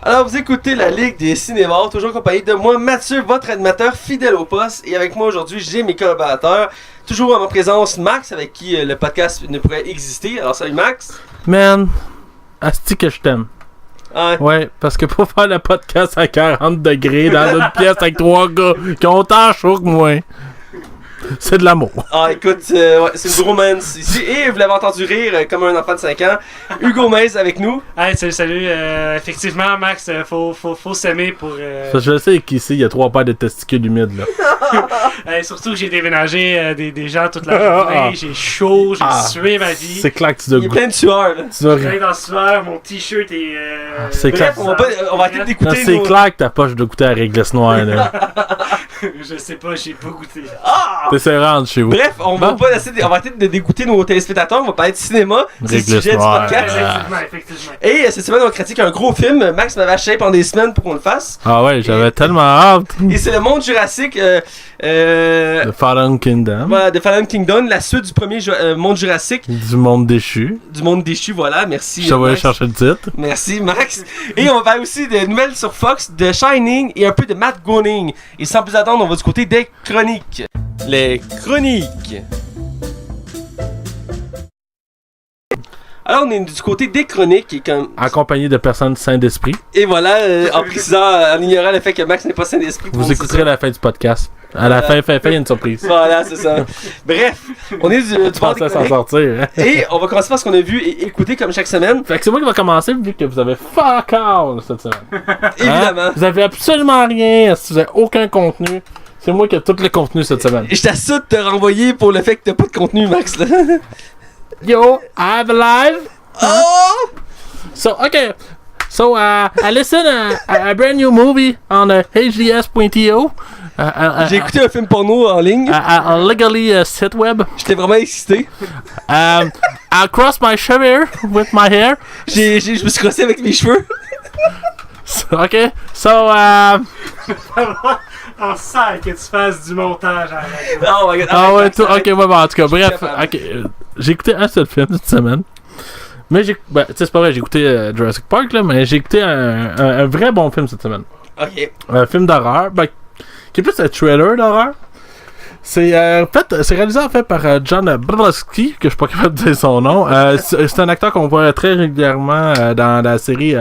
Alors, vous écoutez la Ligue des Cinémas, toujours accompagné de moi, Mathieu, votre animateur fidèle au poste. Et avec moi aujourd'hui, j'ai mes collaborateurs. Toujours en ma présence, Max, avec qui le podcast ne pourrait exister. Alors, salut Max. Man, asti que je t'aime. Ouais, parce que pour faire le podcast à 40 degrés dans une pièce avec 3 gars qui ont autant chaud que moi, c'est de l'amour. Ah, écoute, ouais, c'est une bromance ici. Et vous l'avez entendu rire comme un enfant de 5 ans. Hugo Maze avec nous. Hey, salut. Effectivement, Max, faut s'aimer pour. Je sais qu'ici, il y a 3 paires de testicules humides, là. Surtout que j'ai déménagé des gens toute la journée. J'ai chaud, j'ai sué ma vie. C'est clair que tu dois Il est plein de sueur, là. Tu dois Je suis dans le sueur, mon t-shirt est. C'est Bref, clair. on va arrêter d'écouter. C'est clair que ta poche doit goûter à la réglisse noire, là. Je sais pas, j'ai pas goûté. Ah! T'essaies de chez vous. Bref, on va arrêter de dégoûter nos téléspectateurs, on va parler de cinéma, c'est le Réglisse sujet du noire. podcast. Effectivement. Et cette semaine, on critique un gros film. Max m'avait acheté pendant des semaines pour qu'on le fasse. Ah ouais, j'avais tellement hâte. Et c'est le monde jurassique. The Fallen Kingdom. Voilà, The Fallen Kingdom, la suite du premier monde jurassique. Du monde déchu. Du monde déchu, voilà. Merci. Je vais Max. chercher le titre. Merci, Max. Et on va parler aussi de nouvelles sur Fox, de Shining et un peu de Matt Groening. Et sans plus attendre, on va du côté des chroniques. Les chroniques. Alors, on est du côté des chroniques et comme... Accompagné de personnes saines d'esprit. Et voilà, en précisant, en ignorant le fait que Max n'est pas sain d'esprit. Vous écouterez à la fin du podcast. À la fin, il y a une surprise. Voilà, c'est ça. Bref, on est du Je bord des pensais s'en chroniques. sortir. Hein? Et on va commencer par ce qu'on a vu et écouté comme chaque semaine. Fait que c'est moi qui va commencer vu que vous avez fuck all cette semaine. Évidemment. Hein? Vous avez absolument rien, vous avez aucun contenu. C'est moi qui ai tout le contenu cette semaine. Et je t'assure de te renvoyer pour le fait que t'as pas de contenu, Max. Là. Yo, I have a live. Oh! So, okay. So, I listen a brand new movie on HDS.io. J'ai écouté un film porno en ligne. A legally site web. J'étais vraiment excité. I cross my shoulder with my hair. Je me suis crossé avec mes cheveux. So, okay. So, On sent que tu fasses du montage à la radio. Oh my god. ah ouais, Max, ok, ouais, bon, en tout cas, bref, capable. ok, j'ai écouté un seul film cette semaine. Mais tu sais, c'est pas vrai, j'ai écouté Jurassic Park, là, mais j'ai écouté un vrai bon film cette semaine. Ok. Un film d'horreur, qui est plus un trailer d'horreur. C'est c'est réalisé en fait par John Brodowski, que je suis pas capable de dire son nom. C'est un acteur qu'on voit très régulièrement dans la série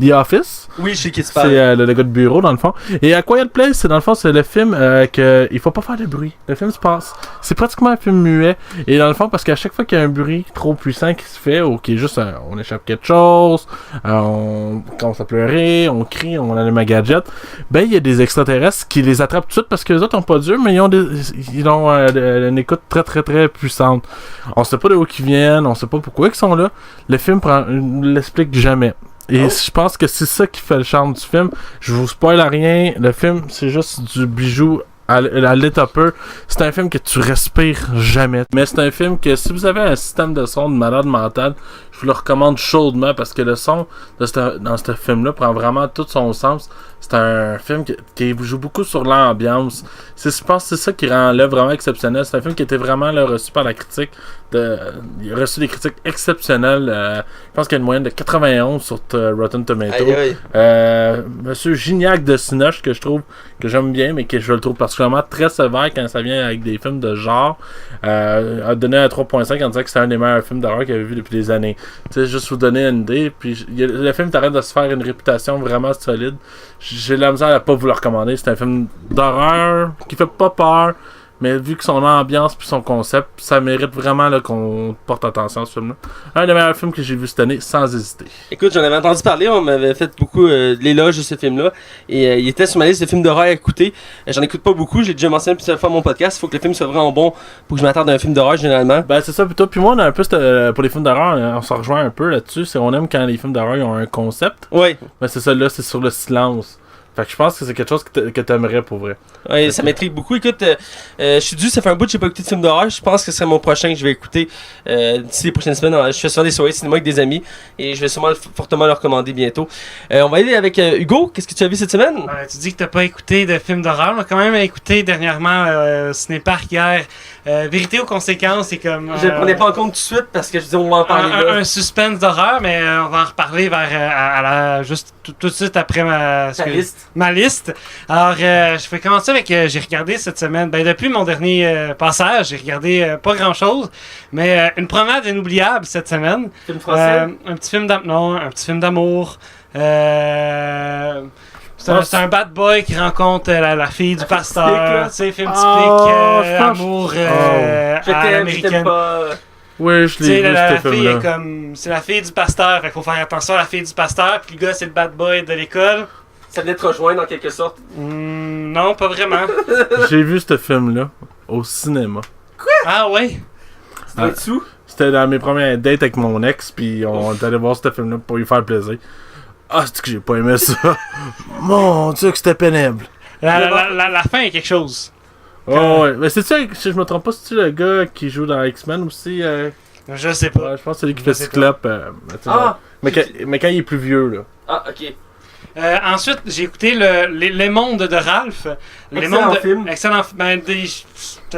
The Office. Oui, je sais qui tu C'est parles. le gars de bureau dans le fond. Et A Quiet Place, c'est dans le fond c'est le film que il faut pas faire de bruit. Le film se passe. C'est pratiquement un film muet. Et dans le fond parce qu'à chaque fois qu'il y a un bruit trop puissant qui se fait ou qui est juste on échappe quelque chose, on commence à pleurer, on crie, on allume un gadget, ben il y a des extraterrestres qui les attrapent tout de suite parce que les autres ont pas d'yeux, mais ils ont une écoute très très très puissante. On sait pas de où ils viennent, on sait pas pourquoi ils sont là. Le film l'explique jamais. Et je pense que c'est ça qui fait le charme du film. Je vous spoil à rien. Le film, c'est juste du bijou à l'étopper. C'est un film que tu respires jamais. Mais c'est un film que si vous avez un système de son de malade mental, je vous le recommande chaudement parce que le son dans ce film-là prend vraiment tout son sens. C'est un film qui joue beaucoup sur l'ambiance. Je pense que c'est ça qui rend l'œuvre vraiment exceptionnelle. C'est un film qui était vraiment là, reçu par la critique. Il a reçu des critiques exceptionnelles. Je pense qu'il y a une moyenne de 91 sur Rotten Tomatoes. Aïe, aïe. Monsieur Gignac de Cinoche, que je trouve que j'aime bien, mais que je le trouve particulièrement très sévère quand ça vient avec des films de genre, a donné un 3.5 en disant que c'était un des meilleurs films d'horreur qu'il avait vu depuis des années. Tu sais, juste vous donner une idée. Puis le film t'arrête de se faire une réputation vraiment solide. J'ai la misère à pas vous le recommander. C'est un film d'horreur qui fait pas peur, mais vu que son ambiance puis son concept, ça mérite vraiment là, qu'on porte attention à ce film-là. Un des meilleurs films que j'ai vu cette année, sans hésiter. Écoute, j'en avais entendu parler, on m'avait fait beaucoup l'éloge de ce film-là. Et il était sur ma liste de films d'horreur à écouter. J'en écoute pas beaucoup, j'ai déjà mentionné plusieurs fois mon podcast. Il faut que le film soit vraiment bon pour que je m'attarde à un film d'horreur généralement. Ben c'est ça plutôt. Puis moi on a un peu pour les films d'horreur, on se rejoint un peu là-dessus. C'est on aime quand les films d'horreur ils ont un concept. Oui. Ben c'est ça là, c'est sur le silence. Fait que je pense que c'est quelque chose que t'aimerais pour vrai. Ouais, ça m'intrigue beaucoup. Écoute, je suis dû, ça fait un bout que j'ai pas écouté de film d'horreur. Je pense que ce serait mon prochain que je vais écouter d'ici les prochaines semaines. Je fais souvent des soirées cinéma avec des amis et je vais sûrement fortement le recommander bientôt. On va aller avec Hugo. Qu'est-ce que tu as vu cette semaine? Tu dis que t'as pas écouté de film d'horreur. On a quand même écouté dernièrement au Cinéparc hier Vérité aux conséquences, c'est comme... Je ne prenais pas en compte tout de suite parce que je disais on va en parler là. Un suspense d'horreur, mais on va en reparler juste tout de suite après ma liste. Alors, je vais commencer avec... j'ai regardé cette semaine, depuis mon dernier passage, j'ai regardé pas grand-chose, mais une promenade inoubliable cette semaine. Film français? Un petit film d'amour. C'est un bad boy qui rencontre la fille du pasteur. Tu sais, film typique, amour à l'américaine. Oui, je l'ai vu, la ce fille film-là. est comme... C'est la fille du pasteur, fait qu'il faut faire attention à la fille du pasteur, puis le gars, c'est le bad boy de l'école. Ça venait te rejoindre en quelque sorte? Non, pas vraiment. J'ai vu ce film-là au cinéma. Ah ouais? C'était dessous? C'était dans mes premières dates avec mon ex, puis on est allé voir ce film-là pour lui faire plaisir. Ah, c'est que j'ai pas aimé ça. Mon Dieu, que c'était pénible. La fin est quelque chose. Oh, ouais. Mais c'est ça, si je me trompe pas, c'est-tu le gars qui joue dans X-Men aussi? Je sais pas. Ouais, je pense que c'est lui qui fait Cyclope. Mais quand il est plus vieux, là. Ah, ok. Ensuite, j'ai écouté Les Mondes de Ralph. Excellent film. Excellent film.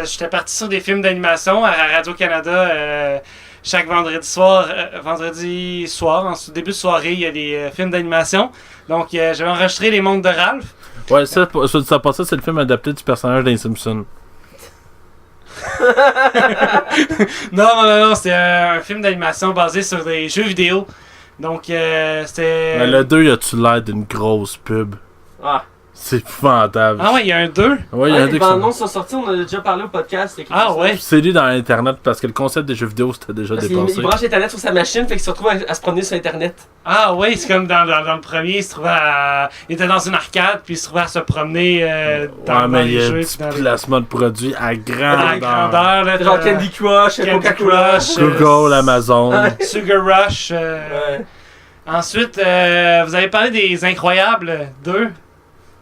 J'étais parti sur des films d'animation à Radio-Canada. Chaque vendredi soir, en début de soirée, il y a des films d'animation. Donc, j'avais enregistré Les Mondes de Ralph. Ouais, ça passait, c'est le film adapté du personnage des Simpsons. Non, c'était un film d'animation basé sur des jeux vidéo. Donc, c'était... Mais le 2, il a-tu l'air d'une grosse pub? Ah. C'est épouvantable. Ah ouais, il y a un 2? Ouais, il y a un 2 les qui bandes annonces sont sorties, on en a déjà parlé au podcast. Ah ouais? C'est lui dans Internet parce que le concept des jeux vidéo c'était déjà dépassé. Il branche Internet sur sa machine, fait qu'il se retrouve à se promener sur Internet. Ah ouais, c'est comme dans le premier, il était dans une arcade, puis il se trouvait à se promener dans les jeux. Il y a un placement de produits à grandeur. Là, Genre Candy Crush, Coca-Cola, Google, Amazon. Sugar Rush. Ensuite, vous avez parlé des Incroyables 2.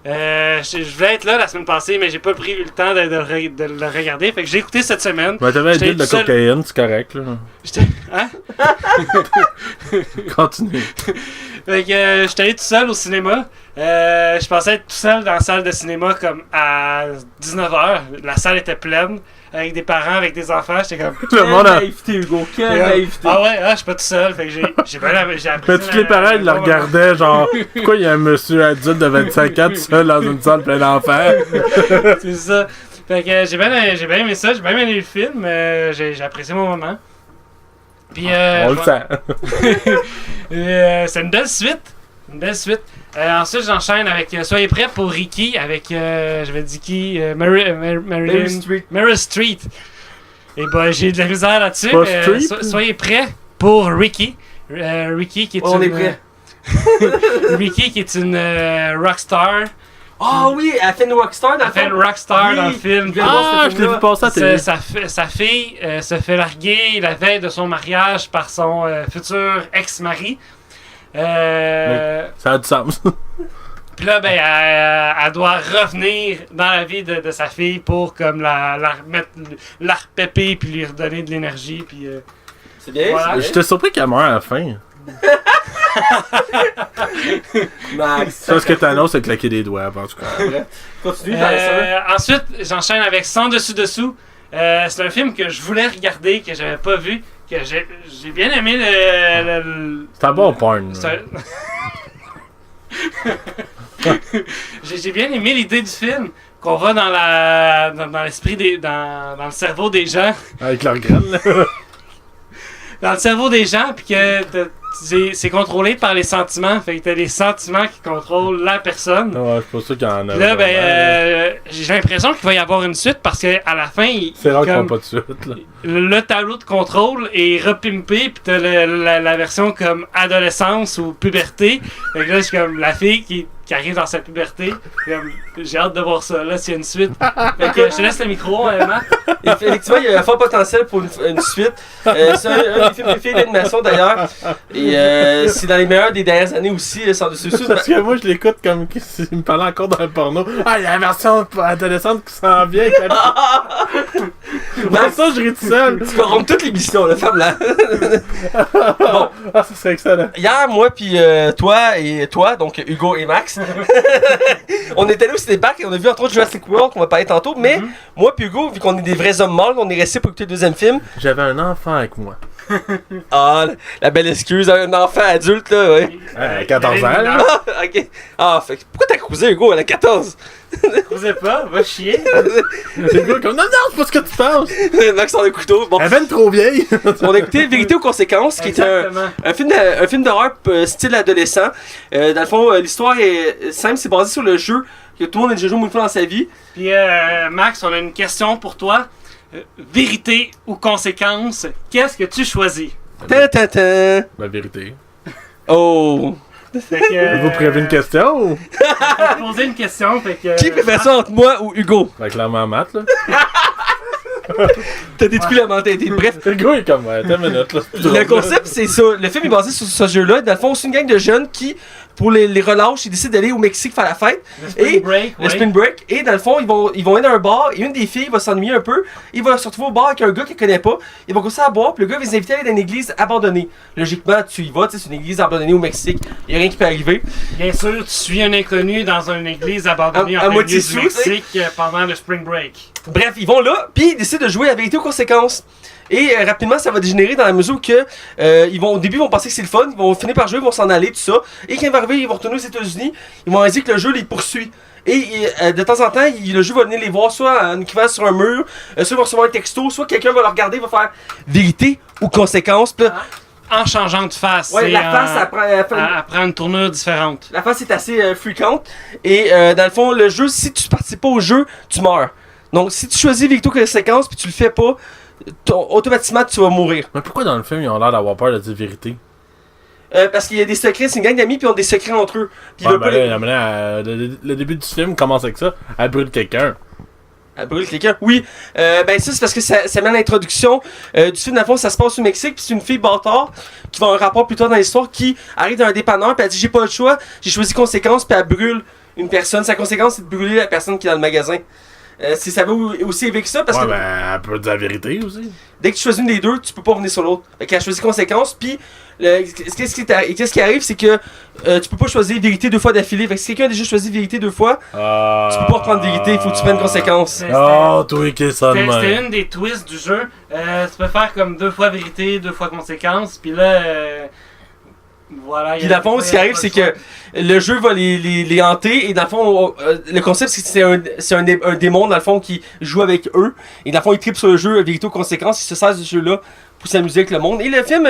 Je voulais être là la semaine passée, mais j'ai pas pris le temps de le regarder. Fait que j'ai écouté cette semaine. Ben, t'avais une de cocaïne, c'est correct, là. Hein? Continue. Fait que j'étais allé tout seul au cinéma. Je pensais être tout seul dans la salle de cinéma comme à 19h. La salle était pleine. Avec des parents, avec des enfants, j'étais comme... Le monde a... naïveté, Hugo, quelle naïveté. Ah ouais, je suis pas tout seul, fait que j'ai appris. Mais tous les parents, ils le regardaient, genre, pourquoi il y a un monsieur adulte de 25 ans tout seul dans une salle pleine d'enfants? C'est ça. Fait que j'ai bien aimé ça, j'ai bien aimé le film, j'ai apprécié mon moment. Puis, on le sent. c'est une belle suite. Ensuite, j'enchaîne avec Soyez prêts pour Ricky, avec, j'avais dit qui? Meryl Streep. Et j'ai de la misère là-dessus. Soyez prêts pour Ricky. Ricky qui est on est prêts. Ricky qui est une rockstar. Ah oui, elle fait une rockstar dans le film. Elle fait une rockstar dans le film. Je l'ai vu passer à la télé. Sa fille se fait larguer la veille de son mariage par son futur ex-mari. Ça a du sens. Puis là, elle doit revenir dans la vie de sa fille pour comme la repéper puis lui redonner de l'énergie. Puis, c'est bien, voilà. J'étais surpris qu'elle meure à la fin. Max. Ça, ce que t'annonces, c'est claquer des doigts, en tout cas. Continue, ensuite, j'enchaîne avec Sans dessus-dessous. C'est un film que je voulais regarder, que j'avais pas vu, que j'ai bien aimé C'est un bon porn. J'ai bien aimé l'idée du film, qu'on va dans l'esprit dans le cerveau des gens. Avec leur graine, là. Dans le cerveau des gens, puis que c'est contrôlé par les sentiments. Fait que t'as les sentiments qui contrôlent la personne. Ouais, je suis pas sûr qu'il y en a. Là, j'ai l'impression qu'il va y avoir une suite parce qu'à la fin, c'est rare qu'ils font pas de suite, là. Le tableau de contrôle est repimpé, pis t'as la version comme adolescence ou puberté. Fait que là, c'est comme la fille qui arrive dans sa puberté. J'ai hâte de voir ça. Là, s'il y a une suite. Fait que je te laisse le micro, Matt. Effectivement, il y a un fort potentiel pour une suite. C'est un des films préférés d'animation d'ailleurs. Et c'est dans les meilleurs des dernières années aussi, sans dessus. Parce que moi, je l'écoute comme s'il me parlait encore dans le porno. Ah, il y a la version adolescente qui s'en vient. Dans ça, je ris tout seul. Tu corrompes toute l'émission, la femme là. Bon. Ah, ça serait excellent. Hier, moi puis toi, donc Hugo et Max, On est allé au cinépark et on a vu entre autres Jurassic World qu'on va parler tantôt, mais moi puis Hugo, vu qu'on est des vrais hommes morts, on est restés pour écouter le deuxième film. J'avais un enfant avec moi. Ah, la belle excuse, un enfant adulte là, ouais. 14 ans, là. Ah, ok. Ah, fait que pourquoi t'as cruisé Hugo, elle a 14? Osez pas, va chier. C'est le gars comme non, c'est pas ce que tu penses. Max en a couteau. Bon. Elle est trop vieille. On a écouté Vérité aux conséquences, qui est un film d'horreur style adolescent. Dans le fond, l'histoire est simple, c'est basé sur le jeu que tout le monde a déjà joué une fois dans sa vie. Puis Max, on a une question pour toi. Vérité ou conséquence, qu'est-ce que tu choisis? Ta ta ta. La vérité. Oh. Vous prévez une question? Je vais poser une question. Fait que, Qui préfère ça entre moi ou Hugo? Ben, clairement, Matt, là. T'as détruit la mentalité. Bref, Le gars est comme, t'as une minute, là. le concept c'est ça. Le film est basé sur ce jeu-là. Dans le fond, c'est une gang de jeunes qui, pour les relâches, ils décident d'aller au Mexique faire la fête. Le spring break. Et dans le fond, ils vont aller dans un bar et une des filles va s'ennuyer un peu. Il va se retrouver au bar avec un gars qu'elle connaît pas. Ils vont commencer à boire. Puis le gars va les inviter à aller dans une église abandonnée. Logiquement, tu y vas. C'est une église abandonnée au Mexique. Il n'y a rien qui peut arriver. Bien sûr, tu suis un inconnu dans une église abandonnée À en moitié plein milieu du sous, Mexique pendant le spring break. Bref, ils vont là, puis ils décident de jouer à vérité aux conséquences. Et rapidement, ça va dégénérer dans la mesure que au début, ils vont penser que c'est le fun, ils vont finir par jouer, ils vont s'en aller, tout ça. Et quand ils vont arriver, ils vont retourner aux États-Unis, ils vont réaliser que le jeu les poursuit. Et de temps en temps, le jeu va venir les voir soit en écrivant sur un mur, soit ils vont recevoir un texto, soit quelqu'un va le regarder, il va faire vérité ou conséquence. Puis là, En changeant de face. ouais, la face, elle prend une tournure différente. la face est assez fréquente. Et dans le fond, le jeu, si tu participes pas au jeu, tu meurs. Donc, si tu choisis vérité ou conséquence, puis tu le fais pas, automatiquement, tu vas mourir. Mais pourquoi dans le film, ils ont l'air d'avoir peur de dire vérité? Parce qu'il y a des secrets, c'est une gang d'amis, puis ils ont des secrets entre eux. Puis ils Ouais, veulent ben pas là, le début du film commence avec ça. Elle brûle quelqu'un. Elle brûle quelqu'un. Oui, ben ça c'est parce que ça met l'introduction du film. Dans le fond, ça se passe au Mexique, puis c'est une fille bâtard qui va avoir un rapport plus tard dans l'histoire qui arrive dans un dépanneur, puis elle dit j'ai pas le choix, j'ai choisi conséquence, puis elle brûle une personne. Sa conséquence c'est de brûler la personne qui est dans le magasin. Ça va aussi avec ça parce Ouais, que ben, elle peut dire la vérité aussi. dès que tu choisis une des deux, tu peux pas revenir sur l'autre. Fait qu'elle a choisi conséquence, puis qu'est-ce qui arrive, c'est que tu peux pas choisir vérité deux fois d'affilée. Fait que si quelqu'un a déjà choisi vérité deux fois, tu peux pas reprendre vérité, il faut que tu prennes conséquence. Oh, tweaker ça de C'était même. une des twists du jeu. Tu peux faire comme deux fois vérité, deux fois conséquence, puis là... voilà. Puis dans le fond, ce qui arrive, c'est que le jeu va les hanter, et dans le fond, le concept, c'est que c'est un démon, dans le fond, qui joue avec eux, et dans le fond, il tripe sur le jeu vérité aux conséquences, il se sert de ce jeu-là pour s'amuser avec le monde. Et le film,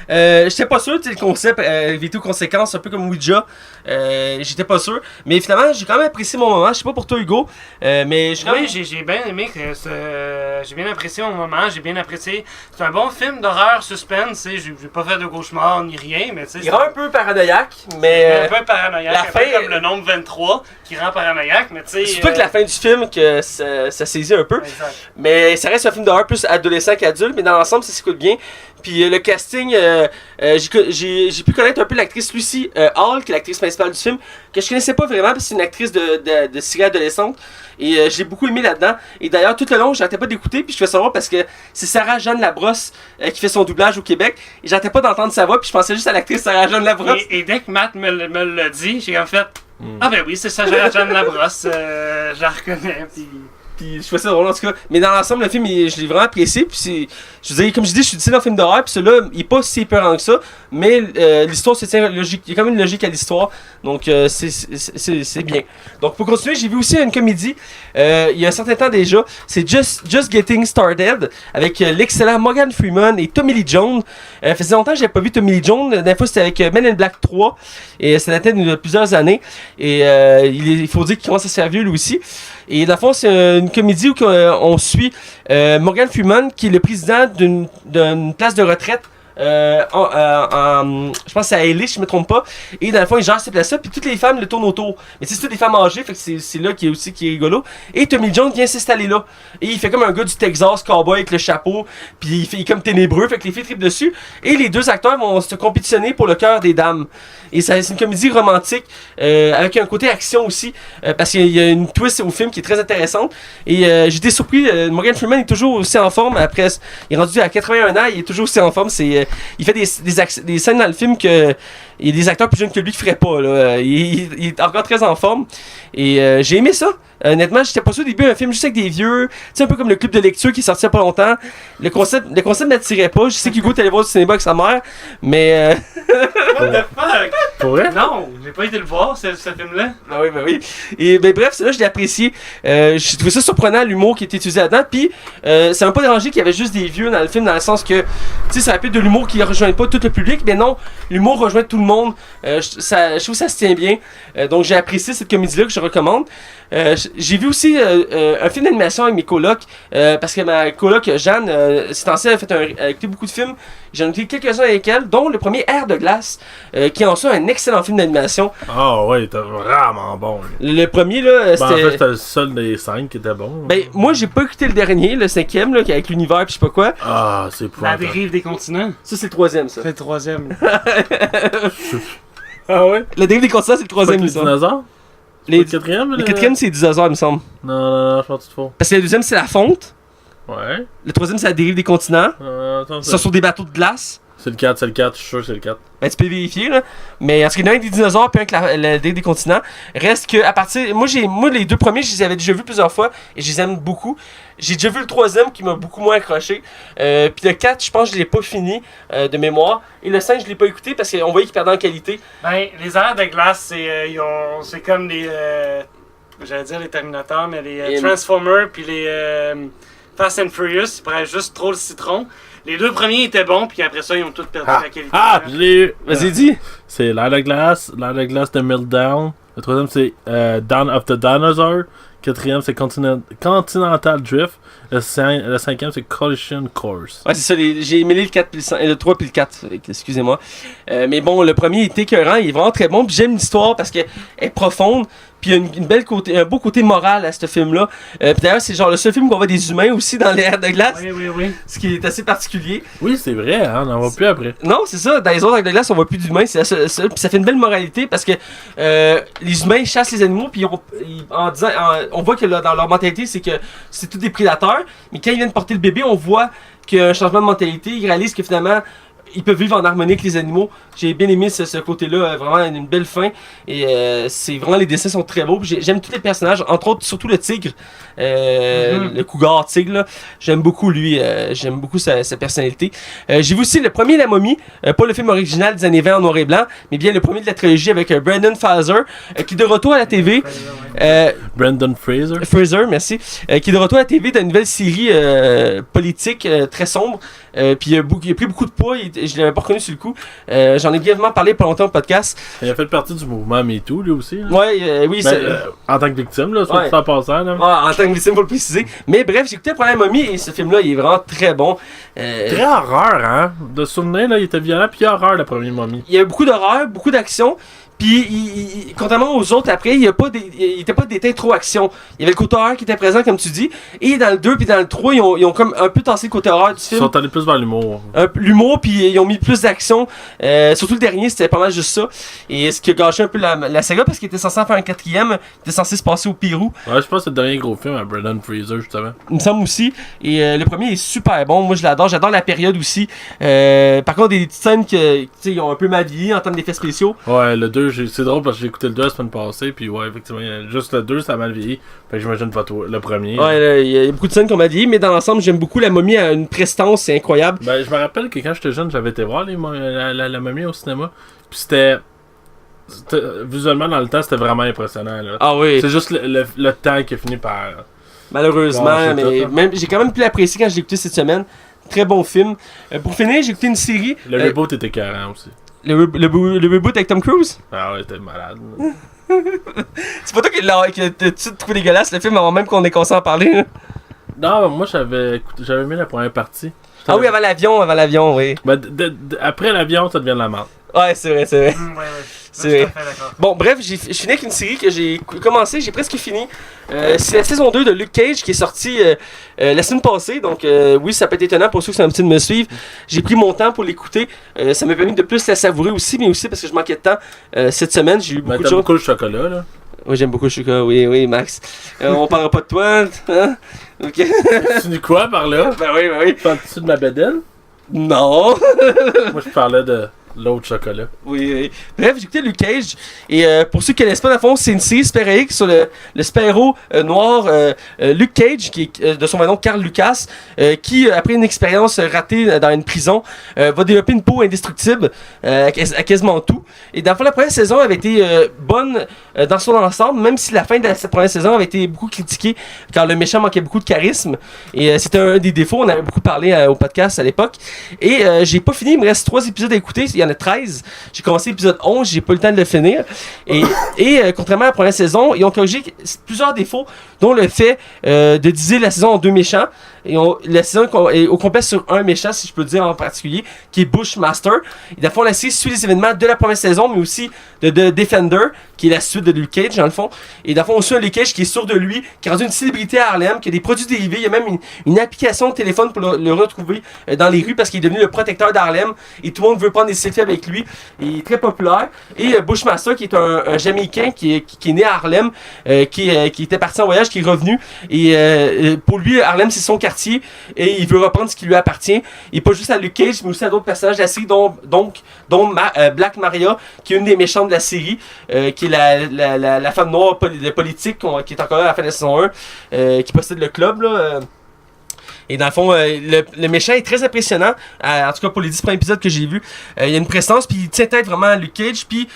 j'étais pas sûr, tu sais, le concept vérité aux conséquences, un peu comme Ouija, j'étais pas sûr, mais finalement, j'ai quand même apprécié mon moment. Je sais pas pour toi, Hugo, mais Oui, j'ai bien aimé j'ai bien apprécié mon moment, j'ai bien apprécié. C'est un bon film d'horreur suspense, tu sais, j'ai pas fait de cauchemar ni rien, mais tu sais. il rend un peu paranoïaque, mais un peu paranoïaque, la un fin, peu comme le nombre 23 qui rend paranoïaque, mais tu sais. c'est pas que la fin du film que ça saisit un peu. Exact. Mais ça reste un film d'horreur plus adolescent qu'adulte, mais dans l'ensemble, ça s'écoute bien. Puis le casting, j'ai pu connaître un peu l'actrice Lucy Hall, qui est l'actrice principale du film, que je connaissais pas vraiment, parce que c'est une actrice de série adolescente. Et j'ai beaucoup aimé là-dedans. Et d'ailleurs, tout le long, j'arrêtais pas d'écouter, puis je fais savoir parce que c'est Sarah-Jeanne Labrosse qui fait son doublage au Québec. Et j'arrêtais pas d'entendre sa voix, puis je pensais juste à l'actrice Sarah-Jeanne Labrosse. Et dès que Matt me l'a dit, j'ai en fait. Ah ben oui, c'est ça, Jeanne Labrosse, je la reconnais. Puis je fais ça drôle en tout cas. Mais dans l'ensemble, le film, je l'ai vraiment apprécié. Puis je veux dire, comme je dis, je suis dans un film d'horreur. Puis celui-là, il est pas si épeurant que ça. Mais l'histoire se tient logique. Il y a quand même une logique à l'histoire. Donc c'est bien. Donc pour continuer, j'ai vu aussi une comédie. Il y a un certain temps déjà. C'est Just Getting Started. Avec l'excellent Morgan Freeman et Tommy Lee Jones. Faisait longtemps que j'avais pas vu Tommy Lee Jones. La dernière fois, c'était avec Men in Black 3. Et ça datait de plusieurs années. Et il faut dire qu'il commence à se faire vieux lui aussi. Et dans le fond, c'est une comédie où on suit Morgan Freeman, qui est le président d'une place de retraite. Je pense que c'est à LA, si je me trompe pas. Et dans le fond, il gère ces places-là, puis toutes les femmes le tournent autour. Mais c'est toutes des femmes âgées, fait que c'est là qui est rigolo. Et Tommy Jones vient s'installer là. Et il fait comme un gars du Texas, cowboy avec le chapeau, puis il est comme ténébreux, fait que les filles trippent dessus. Et les deux acteurs vont se compétitionner pour le cœur des dames. Et c'est une comédie romantique, avec un côté action aussi, parce qu'il y a une twist au film qui est très intéressante. Et j'ai été surpris, Morgan Freeman est toujours aussi en forme, après, il est rendu à 81 ans, il est toujours aussi en forme. Il fait des scènes dans le film que il y a des acteurs plus jeunes que lui qui feraient pas. Là. Il est encore très en forme. Et j'ai aimé ça. Honnêtement, j'étais pas sûr au début un film juste avec des vieux. Tu sais, un peu comme le club de lecture qui est sorti il y a pas longtemps. Le concept m'attirait pas. Je sais qu'Hugo est allé voir au cinéma avec sa mère. Mais. What the fuck? Pour vrai? Non, j'ai pas été le voir, ce film-là. Ah oui, ben oui. Et ben bref, là je l'ai apprécié. J'ai trouvé ça surprenant l'humour qui était utilisé là-dedans. Puis ça m'a pas dérangé qu'il y avait juste des vieux dans le film, dans le sens que, tu sais, ça rappelle de l'humour qui rejoint pas tout le public. Mais non, l'humour rejoint tout le monde. Je trouve que ça se tient bien. Donc j'ai apprécié cette comédie-là que je recommande. J'ai vu aussi un film d'animation avec mes colocs. Parce que ma coloc Jeanne, c'est temps-ci, elle a écouté beaucoup de films. J'en ai écouté quelques-uns avec elle, dont le premier Air de glace, qui est en soi un excellent film d'animation. Ah ouais, il était vraiment bon. Le premier, là, c'était. En fait, c'était le seul des 5 qui était bon. Ben, moi, j'ai pas écouté le dernier, le 5e, là, qui est avec l'univers pis je sais pas quoi. Ah, c'est pour. La dérive des continents. Ça, c'est le 3e, ça. C'est le 3e. Ah ouais? La dérive des continents, c'est le 3e, il me Les semble. dinosaures? Les... Le 4e? Le 4e, c'est les dinosaures, il me semble. Non, je pense que tu te fous. Parce que le 2e, c'est la fonte. Ouais. Le 3e, c'est la dérive des continents. Attends, Ils sont sur des bateaux de glace. c'est le 4, je suis sûr que c'est le 4. Ben, tu peux vérifier, là. Mais en ce qui est un des dinosaures, puis un avec la dérive des continents. Reste que, à partir. Moi, les deux premiers, je les avais déjà vus plusieurs fois. Et je les aime beaucoup. J'ai déjà vu le 3e qui m'a beaucoup moins accroché. Puis le 4, je pense que je l'ai pas fini de mémoire. Et le 5, je l'ai pas écouté parce qu'on voyait qu'il perdait en qualité. Ben, les airs de glace, c'est comme les. J'allais dire les Terminators, mais les Transformers, puis les Fast and Furious, ils pourraient juste trop le citron. Les deux premiers étaient bons, puis après ça, ils ont tous perdu la qualité. Ah, je l'ai eu! Vas-y, dis. C'est l'air de glace de Meltdown. Le 3e, c'est Dawn of the Dinosaur. 4e, c'est Continental Drift. Le 5e, c'est Collision Course. Ouais, c'est ça. J'ai mêlé le 4 puis le 3 puis le 4. Excusez-moi. Mais bon, le premier est écœurant. Il est vraiment très bon. Puis j'aime l'histoire parce qu'elle est profonde. Puis il y a un beau côté moral à ce film-là. Puis d'ailleurs, c'est genre le seul film qu'on voit des humains aussi dans les airs de glace. Oui. Ce qui est assez particulier. Oui, c'est vrai, hein, on n'en voit plus après. Non, c'est ça. Dans les autres airs de glace, on voit plus d'humains. C'est puis ça fait une belle moralité parce que les humains chassent les animaux. Puis on voit que dans leur mentalité, c'est que c'est tous des prédateurs. Mais quand ils viennent porter le bébé, on voit qu'il y a un changement de mentalité. Ils réalisent que finalement, ils peuvent vivre en harmonie avec les animaux. J'ai bien aimé ce côté-là, vraiment une belle fin. Et c'est vraiment, les dessins sont très beaux. J'aime tous les personnages, entre autres, surtout le tigre, le cougar tigre. Là. J'aime beaucoup lui, j'aime beaucoup sa personnalité. J'ai vu aussi le premier La Momie, pas le film original des années 20 en noir et blanc, mais bien le premier de la trilogie avec Brendan Fraser, qui est de retour à la TV. Brendan Fraser. Fraser, merci. Qui est de retour à la TV d'une nouvelle série politique très sombre. Puis il a pris beaucoup de poids, je l'avais pas reconnu sur le coup. J'en ai brièvement parlé pas longtemps au podcast. Il a fait partie du mouvement MeToo, lui aussi. Là. Ouais, oui. En tant que victime, là, soit ouais. tout en passant. Là. Ouais, en tant que victime, faut le préciser. Mais bref, j'ai écouté le premier Momie et ce film-là, il est vraiment très bon. Très horreur, hein. De souvenir, là, il était violent, puis horreur, le premier Momie. Il y a beaucoup d'horreur, beaucoup d'action. Puis, contrairement aux autres, après, il était pas déteint trop action. Il y avait le côté horreur qui était présent, comme tu dis. Et dans le 2 puis dans le 3, ils ont comme un peu tassé le côté horreur du film. Ils sont allés plus vers l'humour. L'humour, puis ils ont mis plus d'action. Surtout le dernier, c'était pas mal juste ça. Et ce qui a gâché un peu la saga, parce qu'il était censé en faire un 4e, il était censé se passer au Pérou. Ouais, je pense que c'est le dernier gros film à Brendan Fraser, justement. Il me semble aussi. Et le premier est super bon. Moi, je l'adore. J'adore la période aussi. Par contre, des petites scènes qui ont un peu mal vieilli en termes d'effets spéciaux. Ouais, le 2, c'est drôle parce que j'ai écouté le 2 la semaine passée, puis ouais, effectivement, juste le 2, ça a mal vieilli. Fait que j'imagine pas le premier. Ouais, il y a beaucoup de scènes qui ont mal vieilli, mais dans l'ensemble, j'aime beaucoup. La Momie a une prestance, c'est incroyable. Ben, je me rappelle que quand j'étais jeune, j'avais été voir la Momie au cinéma, puis c'était visuellement, dans le temps, c'était vraiment impressionnant, là. Ah oui. C'est juste le temps qui a fini par... Malheureusement, Bon, mais tout, même, j'ai quand même pu l'apprécier quand je l'ai écouté cette semaine. Très bon film. Pour finir, j'ai écouté une série. Le reboot était carré aussi. Le reboot avec Tom Cruise? Ah ouais, c'était malade. C'est pas toi qui t'as trouvé dégueulasse le film avant même qu'on ait commencé à en parler. Là. Non, moi j'avais aimé la première partie. Ah oui, avant l'avion, oui. Ben, après l'avion, ça devient de la merde. Ouais, c'est vrai. Ouais. C'est vrai. Bon, bref, je finis avec une série que j'ai commencé, j'ai presque fini. C'est la saison 2 de Luke Cage qui est sortie la semaine passée. Donc, oui, ça peut être étonnant pour ceux qui sont habitués de me suivre. J'ai pris mon temps pour l'écouter. Ça m'a permis de plus la savourer aussi, mais aussi parce que je manquais de temps. Cette semaine, j'ai eu beaucoup de t'as choses. beaucoup le chocolat, là. Oui, j'aime beaucoup le chocolat. Oui, Max. On parlera pas de toi. Hein? Ok. Tu dis quoi par là? Ben oui. Parles-tu de ma bédaine? Non. Moi, je parlais de L'autre chocolat. Oui, oui. Bref, j'ai écouté Luke Cage. Et pour ceux qui connaissent pas, dans le fond, c'est une série super-héroïque sur le super-héros noir Luke Cage, qui est de son vrai nom Carl Lucas, qui, après une expérience ratée dans une prison, va développer une peau indestructible à quasiment tout. Et dans le fond, la première saison avait été bonne dans son ensemble, même si la fin de cette première saison avait été beaucoup critiquée, car le méchant manquait beaucoup de charisme. Et c'était un des défauts, on avait beaucoup parlé au podcast à l'époque. Et j'ai pas fini, il me reste 3 épisodes à écouter, il y en a 13. J'ai commencé l'épisode 11, j'ai pas eu le temps de le finir. Et contrairement à la première saison, ils ont corrigé plusieurs défauts, dont le fait de diviser la saison en 2 méchants. Et la saison est au complet sur un méchant, si je peux dire en particulier, qui est Bushmaster. Et dans le fond, la série suit les événements de la première saison, mais aussi de The Defender, qui est la suite de Luke Cage, dans le fond. Et dans le fond, on suit un Luke Cage qui est sûr de lui, qui est rendu une célébrité à Harlem, qui a des produits dérivés. Il y a même une application de téléphone pour le retrouver dans les rues, parce qu'il est devenu le protecteur d'Harlem. Et tout le monde veut prendre des selfies avec lui. Il est très populaire. Et Bushmaster, qui est un Jamaïcain qui est né à Harlem, qui était parti en voyage, qui est revenu. Et pour lui, Harlem, c'est son quartier. Et il veut reprendre ce qui lui appartient. Et pas juste à Luke Cage, mais aussi à d'autres personnages de la série, dont Black Maria, qui est une des méchantes de la série, qui est la femme noire de politique, qui est encore là à la fin de la saison 1, qui possède le club, là. Et dans le fond, le méchant est très impressionnant. En tout cas, pour les 10 premiers épisodes que j'ai vus, il y a une prestance, puis il tient tête vraiment à Luke Cage. Puis,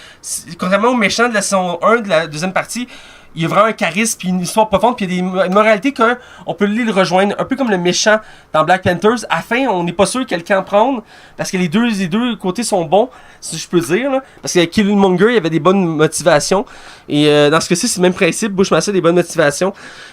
contrairement au méchant de la saison 1, de la deuxième partie, il y a vraiment un charisme, puis une histoire profonde, puis il y a des moralités qu'on peut le rejoindre. Un peu comme le méchant dans Black Panthers. À la fin, on n'est pas sûr quel camp prendre, parce que les deux côtés sont bons, si je peux dire. Là. Parce que Killmonger, il y avait des bonnes motivations. Et dans ce cas-ci, c'est le même principe. Bushmaster a des bonnes motivations.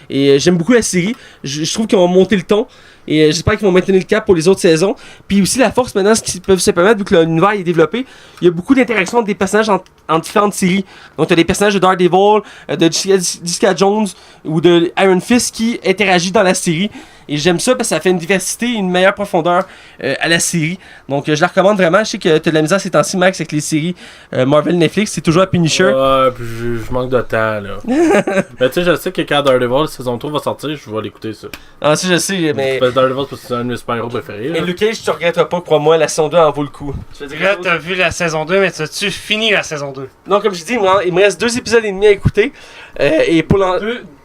Et j'aime beaucoup la série. Je trouve qu'ils ont monté le ton. Et j'espère qu'ils vont maintenir le cap pour les autres saisons. Puis aussi la force maintenant, ce qu'ils peuvent se permettre, vu que l'univers est développé, il y a beaucoup d'interactions entre des personnages en différentes séries. Donc tu as des personnages de Daredevil, de Jessica Jones ou de Iron Fist qui interagissent dans la série. Et j'aime ça parce que ça fait une diversité et une meilleure profondeur à la série. Donc je la recommande vraiment. Je sais que tu as de la misère ces temps-ci, Max, avec les séries Marvel, Netflix. C'est toujours à Punisher. Ouais, puis je manque de temps, là. Mais tu sais, je sais que quand Daredevil, saison 3 va sortir, je vais l'écouter, ça. Ah, ça, je sais, mais... Daredevil, parce que c'est un de mes super-héros préférés. Et Luke Cage, tu regretteras pas, crois-moi, la saison 2 en vaut le coup. Là, t'as vu la saison 2, mais as-tu fini la saison 2? Non, comme je dis, il me reste 2 épisodes et demi à écouter. Et pour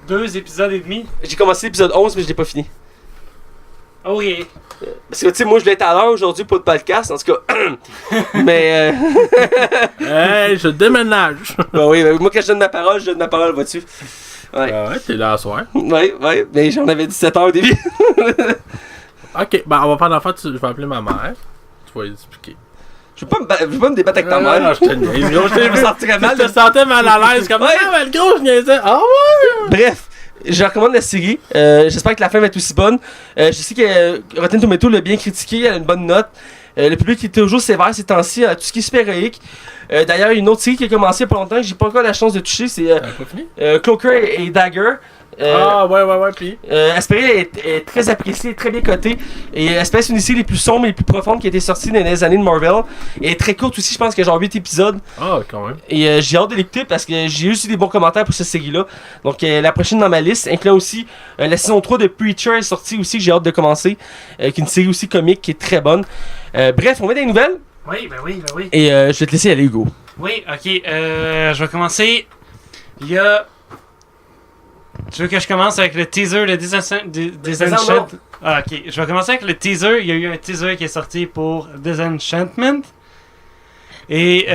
Deux épisodes et demi? J'ai commencé l'épisode 11, mais je l'ai pas fini. Ok. Parce que, tu sais, moi, je l'ai à l'heure aujourd'hui pour le podcast, en tout cas. Mais. Hey, je déménage! Ben oui, moi, quand je donne ma parole, je donne ma parole, vois-tu. Ouais. Ouais, t'es là à soir. Ouais, mais j'en avais 17 heures au début. Ok, ben on va faire l'enfant, je vais appeler ma mère. Tu vas lui expliquer. Je veux pas me débattre avec ta mère. Non, je te niaise, gros. Je me sentirais mal. Je te sentais mal à l'aise, comme Ouais. ah, mais le gros, je niaisais. Ah ouais! Bref. Je recommande la série. J'espère que la fin va être aussi bonne. Je sais que Rotten Tomatoes l'a bien critiqué, elle a une bonne note. Le public est toujours sévère ces temps-ci à tout ce qui est super-héroïque. D'ailleurs, il y a une autre série qui a commencé il y a pas longtemps que j'ai pas encore la chance de toucher, c'est Pas fini? Cloaker et Dagger. Ouais, puis. Asperger est très apprécié, très bien coté. Et Asperger, c'est une des séries les plus sombres et les plus profondes qui a été sortie dans les années de Marvel. Et elle est très courte aussi, je pense qu'il y a genre 8 épisodes. Ah, quand même. Et j'ai hâte de l'écouter parce que j'ai eu aussi des bons commentaires pour cette série-là. Donc la prochaine dans ma liste, incluant aussi la saison 3 de Preacher est sortie aussi, que j'ai hâte de commencer. Qui est une série aussi comique qui est très bonne. Bref, on met des nouvelles. Oui. Et je vais te laisser aller, Hugo. Oui, ok. Je vais commencer. Il y a. Tu veux que je commence avec le teaser de Disenchantment? Ah, ok. Je vais commencer avec le teaser. Il y a eu un teaser qui est sorti pour Disenchantment. Et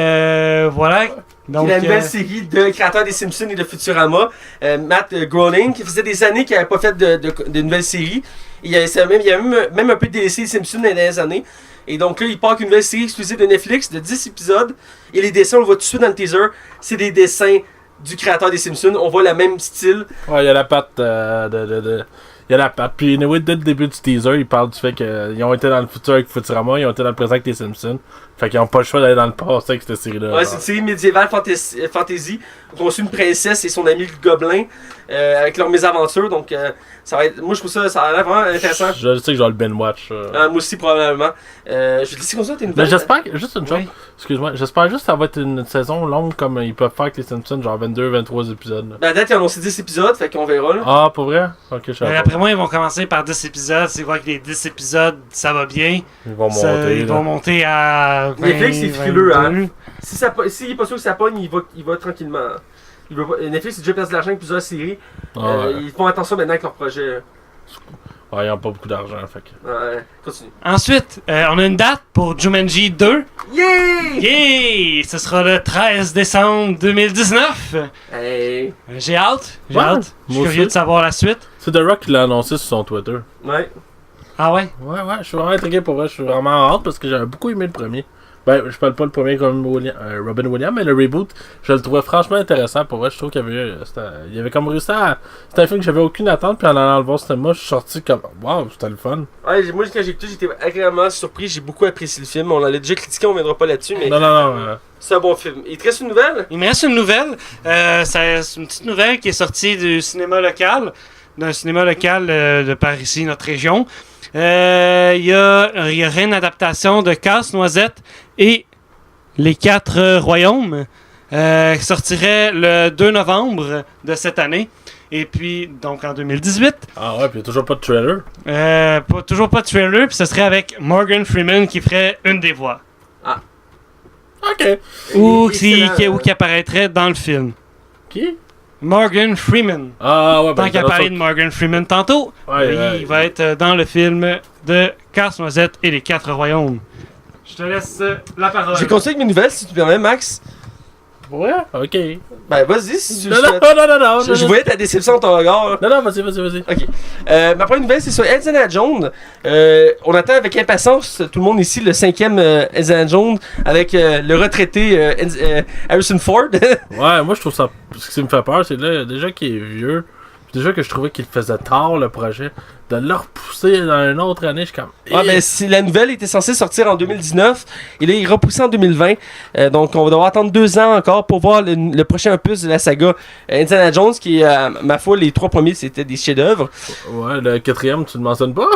voilà. Donc, la nouvelle série de créateur des Simpsons et de Futurama, Matt Groening, qui faisait des années qu'il n'avait pas fait de nouvelle série. Il y a même un peu délaissé les Simpsons dans les dernières années. Et donc là, il part avec une nouvelle série exclusive de Netflix de 10 épisodes. Et les dessins, on le voit tout de suite dans le teaser, c'est des dessins du créateur des Simpsons. On voit le même style. Ouais, il y a la patte Il y a la patte. Puis, anyway, dès le début du teaser, il parle du fait qu'ils ont été dans le futur avec Futurama, ils ont été dans le présent avec les Simpsons. Fait qu'ils n'ont pas le choix d'aller dans le passé avec cette série-là. Ouais, c'est une série médiévale fantasy. On suit une princesse et son ami le gobelin avec leurs mésaventures. Donc, ça va être. Moi, je trouve ça a l'air vraiment intéressant. Je sais que je vais le binge-watch. Moi aussi, probablement. Je vais te laisser comme ça, t'es une Mais j'espère que. Juste une chose. Oui. Excuse-moi. J'espère juste que ça va être une saison longue comme ils peuvent faire avec les Simpsons, genre 22-23 épisodes. Là. Ben, à date, ils ont annoncé 10 épisodes, fait qu'on verra. Là. Ah, pour vrai? Ok, je sais pas. après moi, ils vont commencer par 10 épisodes. C'est quoi que les 10 épisodes, ça va bien. Ils vont monter. Ils vont monter à Netflix, c'est frileux, hein. S'il est pas sûr que ça pogne, il va tranquillement. Netflix, c'est déjà perdu de l'argent avec plusieurs séries. Ils font attention maintenant avec leur projet. Ouais, ils n'ont pas beaucoup d'argent, fait que... Ouais, continue. Ensuite, on a une date pour Jumanji 2. Yay! Yay! Ce sera le 13 décembre 2019. Hey! J'ai hâte. Je moi suis curieux aussi. de savoir la suite. C'est The Rock qui l'a annoncé sur son Twitter. Ouais. Ah ouais? Ouais, je suis vraiment intrigué pour vrai. Je suis vraiment hâte parce que j'avais beaucoup aimé le premier. Ben, je parle pas le premier comme Robin Williams, mais le reboot, je le trouvais franchement intéressant. Pour vrai, je trouve qu'il y avait comme réussi à... C'était un film que j'avais aucune attente, puis en allant le voir au cinéma, je suis sorti comme... Waouh, c'était le fun. Ouais, moi, quand j'ai écouté, j'étais agréablement surpris. J'ai beaucoup apprécié le film. On l'a déjà critiqué, on viendra pas là-dessus, mais Non. c'est un bon film. Il te reste une nouvelle? Il me reste une nouvelle. C'est une petite nouvelle qui est sortie du cinéma local. D'un cinéma local de par ici, notre région. Il y aurait une adaptation de Casse-Noisette et Les Quatre Royaumes qui sortirait le 2 novembre de cette année. Et puis, donc en 2018. Ah ouais, puis il n'y a toujours pas de trailer. Toujours pas de trailer, puis ce serait avec Morgan Freeman qui ferait une des voix. Ok. Ou qui apparaîtrait dans le film. Qui? Morgan Freeman. Ah ouais, ben... Tant qu'il a parlé de Morgan Freeman tantôt, il va être dans le film de Casse-Noisette et les Quatre Royaumes. Je te laisse la parole. Je vais continuer avec mes nouvelles, si tu permets, Max. Ouais? Ok. Ben, vas-y, si tu Non, le souhaites. non. Je voyais ta déception dans ton regard. Non, vas-y. Ok. Ma première nouvelle, c'est sur Indiana Jones. On attend avec impatience, tout le monde ici, le 5e Indiana Jones avec le retraité Harrison Ford. Ouais, moi je trouve ça... Ce qui me fait peur, c'est là, déjà qu'il est vieux, puis déjà que je trouvais qu'il faisait tard le projet, de le repousser dans une autre année, je suis comme... Ah, ben, la nouvelle était censée sortir en 2019, et là, il est repoussé en 2020. Donc, on va devoir attendre 2 ans encore pour voir le prochain opus de la saga Indiana Jones, qui, ma foi, les 3 premiers, c'était des chefs-d'œuvre. Ouais, le 4e, tu le mentionnes pas?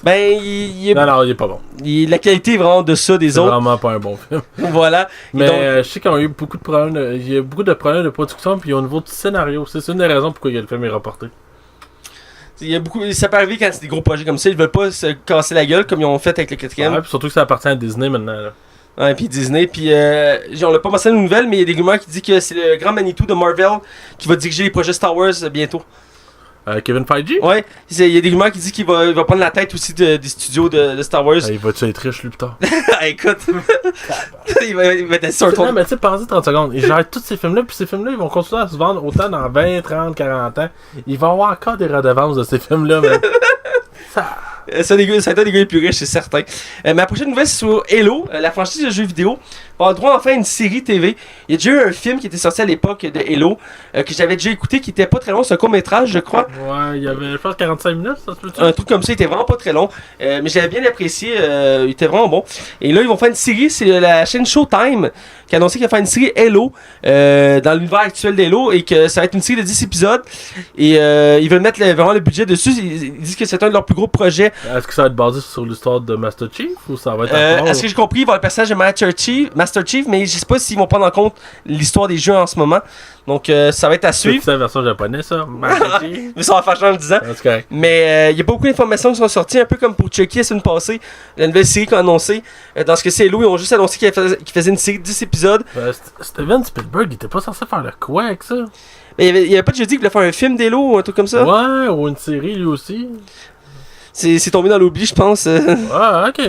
Ben, Non, il est pas bon. la qualité est vraiment en deçà des C'est autres. vraiment pas un bon film. Voilà. Et Mais donc, je sais qu'ils ont eu beaucoup de problèmes. Il y a beaucoup de problèmes de production, puis au niveau du scénario. C'est une des raisons pourquoi le film est reporté. ça peut arriver quand c'est des gros projets comme ça, ils veulent pas se casser la gueule comme ils ont fait avec le 4e. Ouais, puis surtout que ça appartient à Disney maintenant. Là. Ouais, puis Disney, puis on l'a pas mentionné une nouvelle, mais il y a des rumeurs qui disent que c'est le grand Manitou de Marvel qui va diriger les projets Star Wars bientôt. Kevin Feige? Ouais, il y a des rumeurs qui disent qu'il va prendre la tête aussi des studios de Star Wars. Il va-tu être riche, lui, plus tard? Écoute, il va être assis sur un Non, tour. mais tu sais, pensez 30 secondes. Il gère tous ces films-là, puis ces films-là, ils vont continuer à se vendre autant dans 20, 30, 40 ans. Il va y avoir encore des redevances de ces films-là, mais... Ça va être un des gars les plus riches, c'est certain. Ma prochaine nouvelle, c'est sur Halo, la franchise de jeux vidéo. On va avoir droit enfin à une série TV. Il y a déjà eu un film qui était sorti à l'époque de Halo, que j'avais déjà écouté, qui était pas très long. C'est un court-métrage, je crois. Ouais, il y avait, je pense, 45 minutes, ça se peut-tu? Un truc comme ça, il était vraiment pas très long. Mais j'avais bien apprécié, il était vraiment bon. Et là, ils vont faire une série, c'est la chaîne Showtime qui a annoncé qu'il va faire une série Halo dans l'univers actuel d'Halo et que ça va être une série de 10 épisodes. Et ils veulent mettre vraiment le budget dessus. Ils disent que c'est un de leurs plus gros projets. Est-ce que ça va être basé sur l'histoire de Master Chief ou ça va être À ce que j'ai compris, il va y avoir le personnage de Master Chief, mais je sais pas s'ils vont prendre en compte l'histoire des jeux en ce moment. Donc ça va être à suivre. C'est la version japonaise, ça? Master Chief? Mais ça va faire changer en le disant. C'est correct. Mais il y a beaucoup d'informations qui sont sorties, un peu comme pour Chucky la semaine passée, la nouvelle série qu'on a annoncée. Dans ce que c'est Halo, ils ont juste annoncé qu'ils faisaient une série de 10 épisodes. Steven Spielberg, il était pas censé faire le quoi avec ça? Mais il y avait pas de jeudi qu'il voulait faire un film d'Halo ou un truc comme ça. Ouais, ou une série lui aussi. C'est tombé dans l'oubli, je pense. Ah, ok.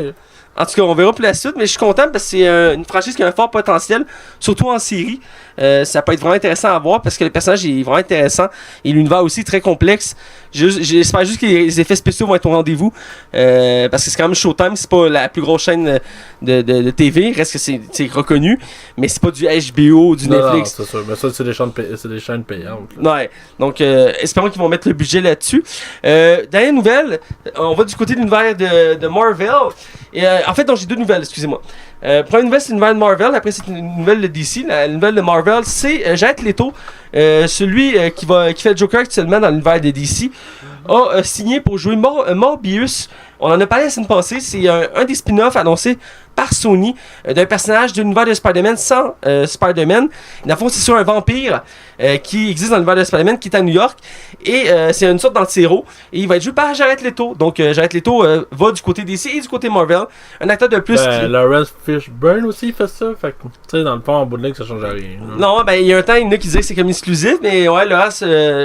En tout cas, on verra pour la suite, mais je suis content parce que c'est une franchise qui a un fort potentiel, surtout en série. Ça peut être vraiment intéressant à voir parce que le personnage est vraiment intéressant et l'univers aussi est très complexe. J'espère juste que les effets spéciaux vont être au rendez-vous parce que c'est quand même Showtime, c'est pas la plus grosse chaîne de TV, reste que c'est reconnu, mais c'est pas du HBO ou du Netflix. Non, c'est sûr, mais ça c'est des chaînes payantes. Ouais, donc espérons qu'ils vont mettre le budget là-dessus. Dernière nouvelle, on va du côté de l'univers de Marvel. En fait, donc j'ai 2 nouvelles, excusez-moi. Première nouvelle, c'est une nouvelle de Marvel. Après, c'est une nouvelle de DC. La nouvelle de Marvel, c'est Jared Leto, celui qui fait le Joker actuellement dans l'univers de DC, a signé pour jouer Morbius. On en a parlé la semaine passée. C'est un des spin-offs annoncés par Sony d'un personnage de l'univers de Spider-Man sans Spider-Man. Dans le fond, c'est sur un vampire qui existe dans l'univers de Spider-Man, qui est à New York. Et c'est une sorte d'anti-héros. Et il va être joué par Jared Leto. Donc, Jared Leto va du côté DC et du côté Marvel. Un acteur de plus. Lawrence Fishburne aussi fait ça. Fait que, tu sais, dans le fond, en bout de ligne, ça change rien. Non, ben, il y a un temps, il y en a qui disaient que c'est comme exclusif. Mais ouais, Lawrence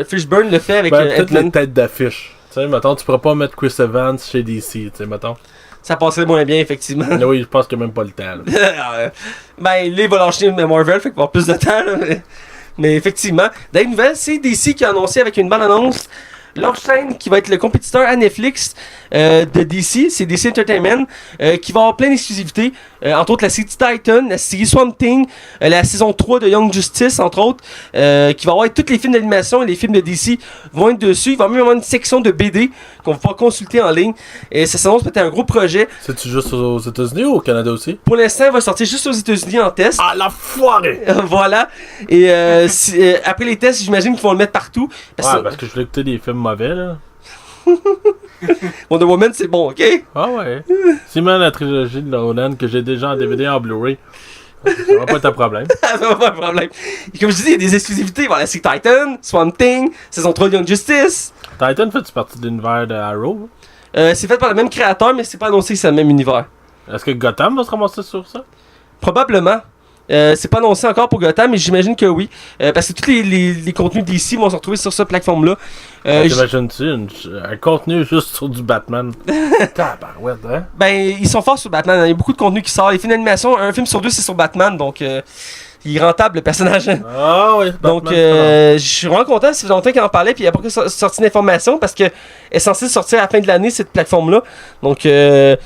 Fishburne le fait avec peut-être Ant-Man. les têtes d'affiche. Tu sais, mettons, tu pourras pas mettre Chris Evans chez DC, tu sais, mettons. Ça passerait moins bien, effectivement. Oui, je pense qu'il n'y a même pas le temps. Là. Ben, là, il va lâcher Marvel, fait qu'il va avoir plus de temps. Là, mais effectivement, dans les nouvelles, c'est DC qui a annoncé avec une bonne annonce leur chaîne qui va être le compétiteur à Netflix de DC, c'est DC Entertainment, qui va avoir plein d'exclusivités, entre autres la série Titan, la série Swamp Thing, la saison 3 de Young Justice, entre autres, qui va avoir tous les films d'animation et les films de DC vont être dessus. Il va même avoir une section de BD qu'on va pouvoir consulter en ligne. Et ça s'annonce peut-être un gros projet. C'est-tu juste aux États-Unis ou au Canada aussi? Pour l'instant, il va sortir juste aux États-Unis en test. Ah, la foirée! Voilà. Et après les tests, j'imagine qu'ils vont le mettre partout. Parce que je voulais écouter des films mauvais, là. Wonder Woman, c'est bon, ok? Ah ouais. C'est même la trilogie de Nolan que j'ai déjà en DVD et en Blu-ray. Ça va pas être un problème. Ça va pas un problème. Et comme je dis, il y a des exclusivités. Voilà, c'est Titan, Swamp Thing, saison 3 de Young Justice. Titan fait-tu partie de l'univers de Arrow? C'est fait par le même créateur, mais c'est pas annoncé que c'est le même univers. Est-ce que Gotham va se ramasser sur ça? Probablement. C'est pas annoncé encore pour Gotham, mais j'imagine que oui. Parce que tous les contenus d'ici vont se retrouver sur cette plateforme-là. T'imagines-tu un contenu juste sur du Batman? Tabarouette, hein? Ben, ils sont forts sur Batman. Il y a beaucoup de contenu qui sort. Les films d'animation, un film sur deux, c'est sur Batman. Donc, il est rentable, le personnage. Ah oui, Batman. Donc, je suis vraiment content. Ça fait longtemps qu'il en parlait. Puis il n'y a pas sorti d'informations parce que est censé sortir à la fin de l'année, cette plateforme-là. Donc, j'ai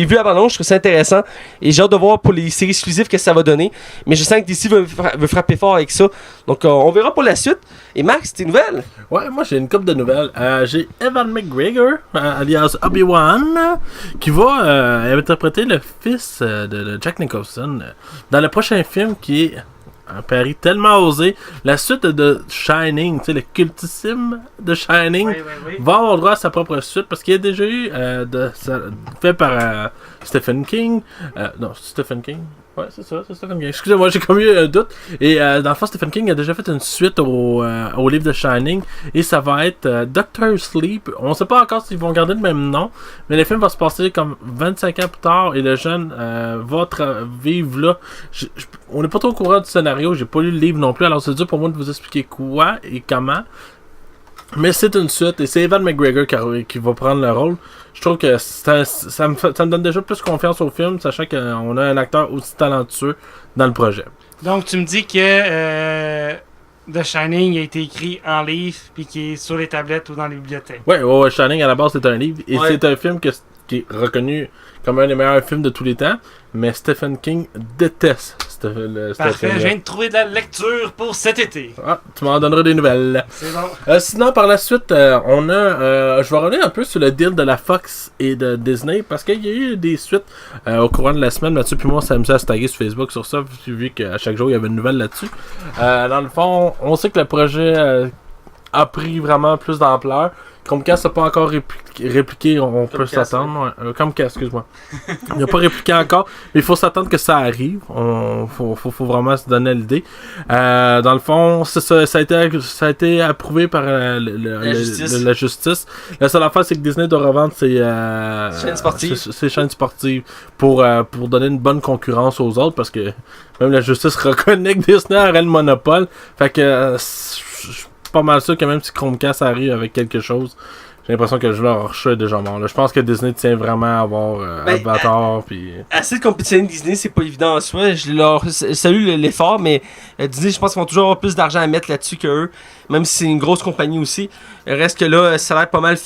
vu la bande-annonce. Je trouve ça intéressant. Et j'ai hâte de voir pour les séries exclusives que ça va donner. Mais je sens que DC veut frapper fort avec ça. Donc, on verra pour la suite. Et Max, tes nouvelles? Ouais, moi j'ai une couple de nouvelles. J'ai Evan McGregor, alias Obi-Wan, qui va interpréter le fils de Jack Nicholson dans le prochain film qui est un pari tellement osé. La suite de Shining, tu sais, le cultissime de Shining, va avoir droit à sa propre suite parce qu'il y a déjà eu fait par Stephen King. Non, Stephen King. Ouais, c'est ça, c'est Stephen King. Excusez-moi, j'ai comme eu un doute. Et dans le fond, Stephen King a déjà fait une suite au livre de Shining. Et ça va être Doctor Sleep. On sait pas encore s'ils vont garder le même nom. Mais le film va se passer comme 25 ans plus tard. Et le jeune va vivre là. On n'est pas trop au courant du scénario. J'ai pas lu le livre non plus. Alors c'est dur pour moi de vous expliquer quoi et comment. Mais c'est une suite et c'est Evan McGregor qui va prendre le rôle. Je trouve que ça me donne déjà plus confiance au film, sachant qu'on a un acteur aussi talentueux dans le projet. Donc tu me dis que The Shining a été écrit en livre puis qui est sur les tablettes ou dans les bibliothèques. Ouais, Shining à la base c'est un livre et c'est un film qui est reconnu comme un des meilleurs films de tous les temps, mais Stephen King déteste Parfait, je viens de trouver de la lecture pour cet été. Ah, tu m'en donneras des nouvelles. C'est bon. Sinon, par la suite, on a... je vais revenir un peu sur le deal de la Fox et de Disney, parce qu'il y a eu des suites au courant de la semaine. Mathieu puis moi, on s'est amusé à se taguer sur Facebook sur ça, vu qu'à chaque jour, il y avait une nouvelle là-dessus. Dans le fond, on sait que le projet a pris vraiment plus d'ampleur. Chromecast n'a pas encore répliqué, on peut s'attendre. Ouais. Chromecast, excuse-moi. Il n'a pas répliqué encore, mais il faut s'attendre que ça arrive. Faut vraiment se donner l'idée. Dans le fond, ça a été approuvé par la justice. La seule affaire, c'est que Disney doit revendre ses chaînes sportives pour donner une bonne concurrence aux autres, parce que même la justice reconnaît que Disney aurait le monopole. Fait que pas mal sûr que même si Chromecast arrive avec quelque chose, j'ai l'impression que leur chat est déjà mort. Là. Je pense que Disney tient vraiment à avoir Avatar. Puis... Assez de compétitionner Disney, c'est pas évident en soi. Je leur salue l'effort, mais Disney, je pense qu'ils vont toujours avoir plus d'argent à mettre là-dessus qu'eux, même si c'est une grosse compagnie aussi. Reste que là, ça a l'air pas mal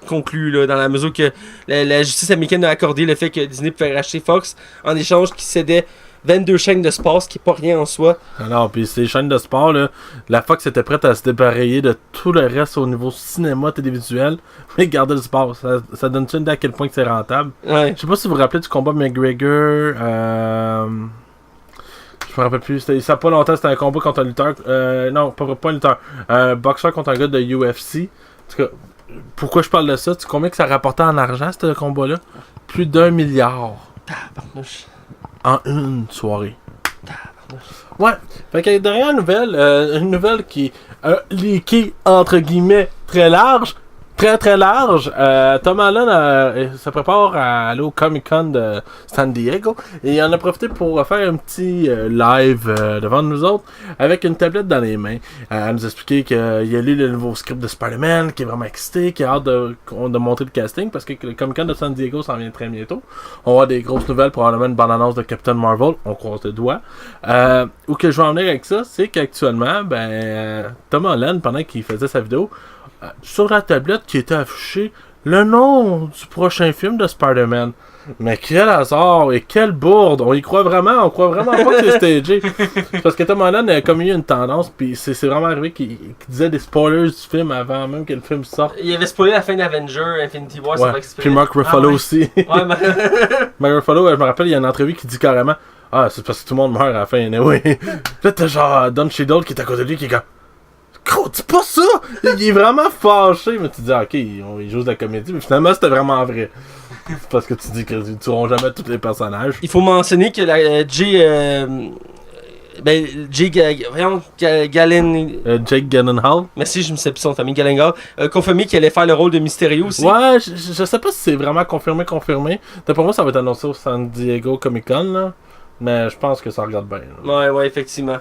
conclu, là, dans la mesure que la justice américaine a accordé le fait que Disney pouvait racheter Fox en échange qui cédait 22 chaînes de sport, ce qui est pas rien en soi. Alors, puis ces chaînes de sport, là, la Fox était prête à se dépareiller de tout le reste au niveau cinéma, télévisuel, mais garder le sport. Ça donne-tu une idée à quel point que c'est rentable? Ouais. Je sais pas si vous vous rappelez du combat McGregor. Je me rappelle plus. Ça n'a pas longtemps, c'était un combat contre un lutteur. Non, pas un lutteur. Un boxeur contre un gars de UFC. En tout cas, pourquoi je parle de ça? Tu sais combien que ça rapportait en argent, ce combat-là? Plus d'1 milliard. en une soirée. Ouais. Fait que derrière une nouvelle qui leaké entre guillemets très large. Très large. Tom Holland se prépare à aller au Comic-Con de San Diego et il en a profité pour faire un petit live devant nous autres avec une tablette dans les mains. À nous expliquer qu'il a lu le nouveau script de Spider-Man, qui est vraiment excité, qui a hâte de montrer le casting parce que le Comic-Con de San Diego s'en vient très bientôt. On va avoir des grosses nouvelles, probablement une bande-annonce de Captain Marvel, on croise les doigts. Où que je vais en venir avec ça, c'est qu'actuellement, Tom Holland, pendant qu'il faisait sa vidéo, sur la tablette qui était affiché le nom du prochain film de Spider-Man. Mais quel hasard et quelle bourde! On croit vraiment pas que c'est stagé. Parce que Tom Holland a comme eu une tendance, puis c'est vraiment arrivé qu'il disait des spoilers du film avant même que le film sorte. Il avait spoilé la fin d'Avenger, Infinity War, ça va expliquer. Puis Mark Ruffalo aussi. Ouais, Mark Ruffalo, je me rappelle, il y a une entrevue qui dit carrément c'est parce que tout le monde meurt à la fin, anyway. Là, t'as genre Don Cheadle qui est à côté de lui qui est comme gros, dis pas ça! Il est vraiment fâché, mais tu dis, ok, il joue de la comédie, mais finalement c'était vraiment vrai. C'est parce que tu dis que tu tueront jamais tous les personnages. Il faut mentionner que la Jake Gyllenhaal. Merci, je me sais plus son famille, Gyllenhaal. Confirmé qu'il allait faire le rôle de Mysterio aussi. Ouais, je sais pas si c'est vraiment confirmé. D'après moi, ça va être annoncé au San Diego Comic-Con, là. Mais je pense que ça regarde bien. Là. Ouais, effectivement.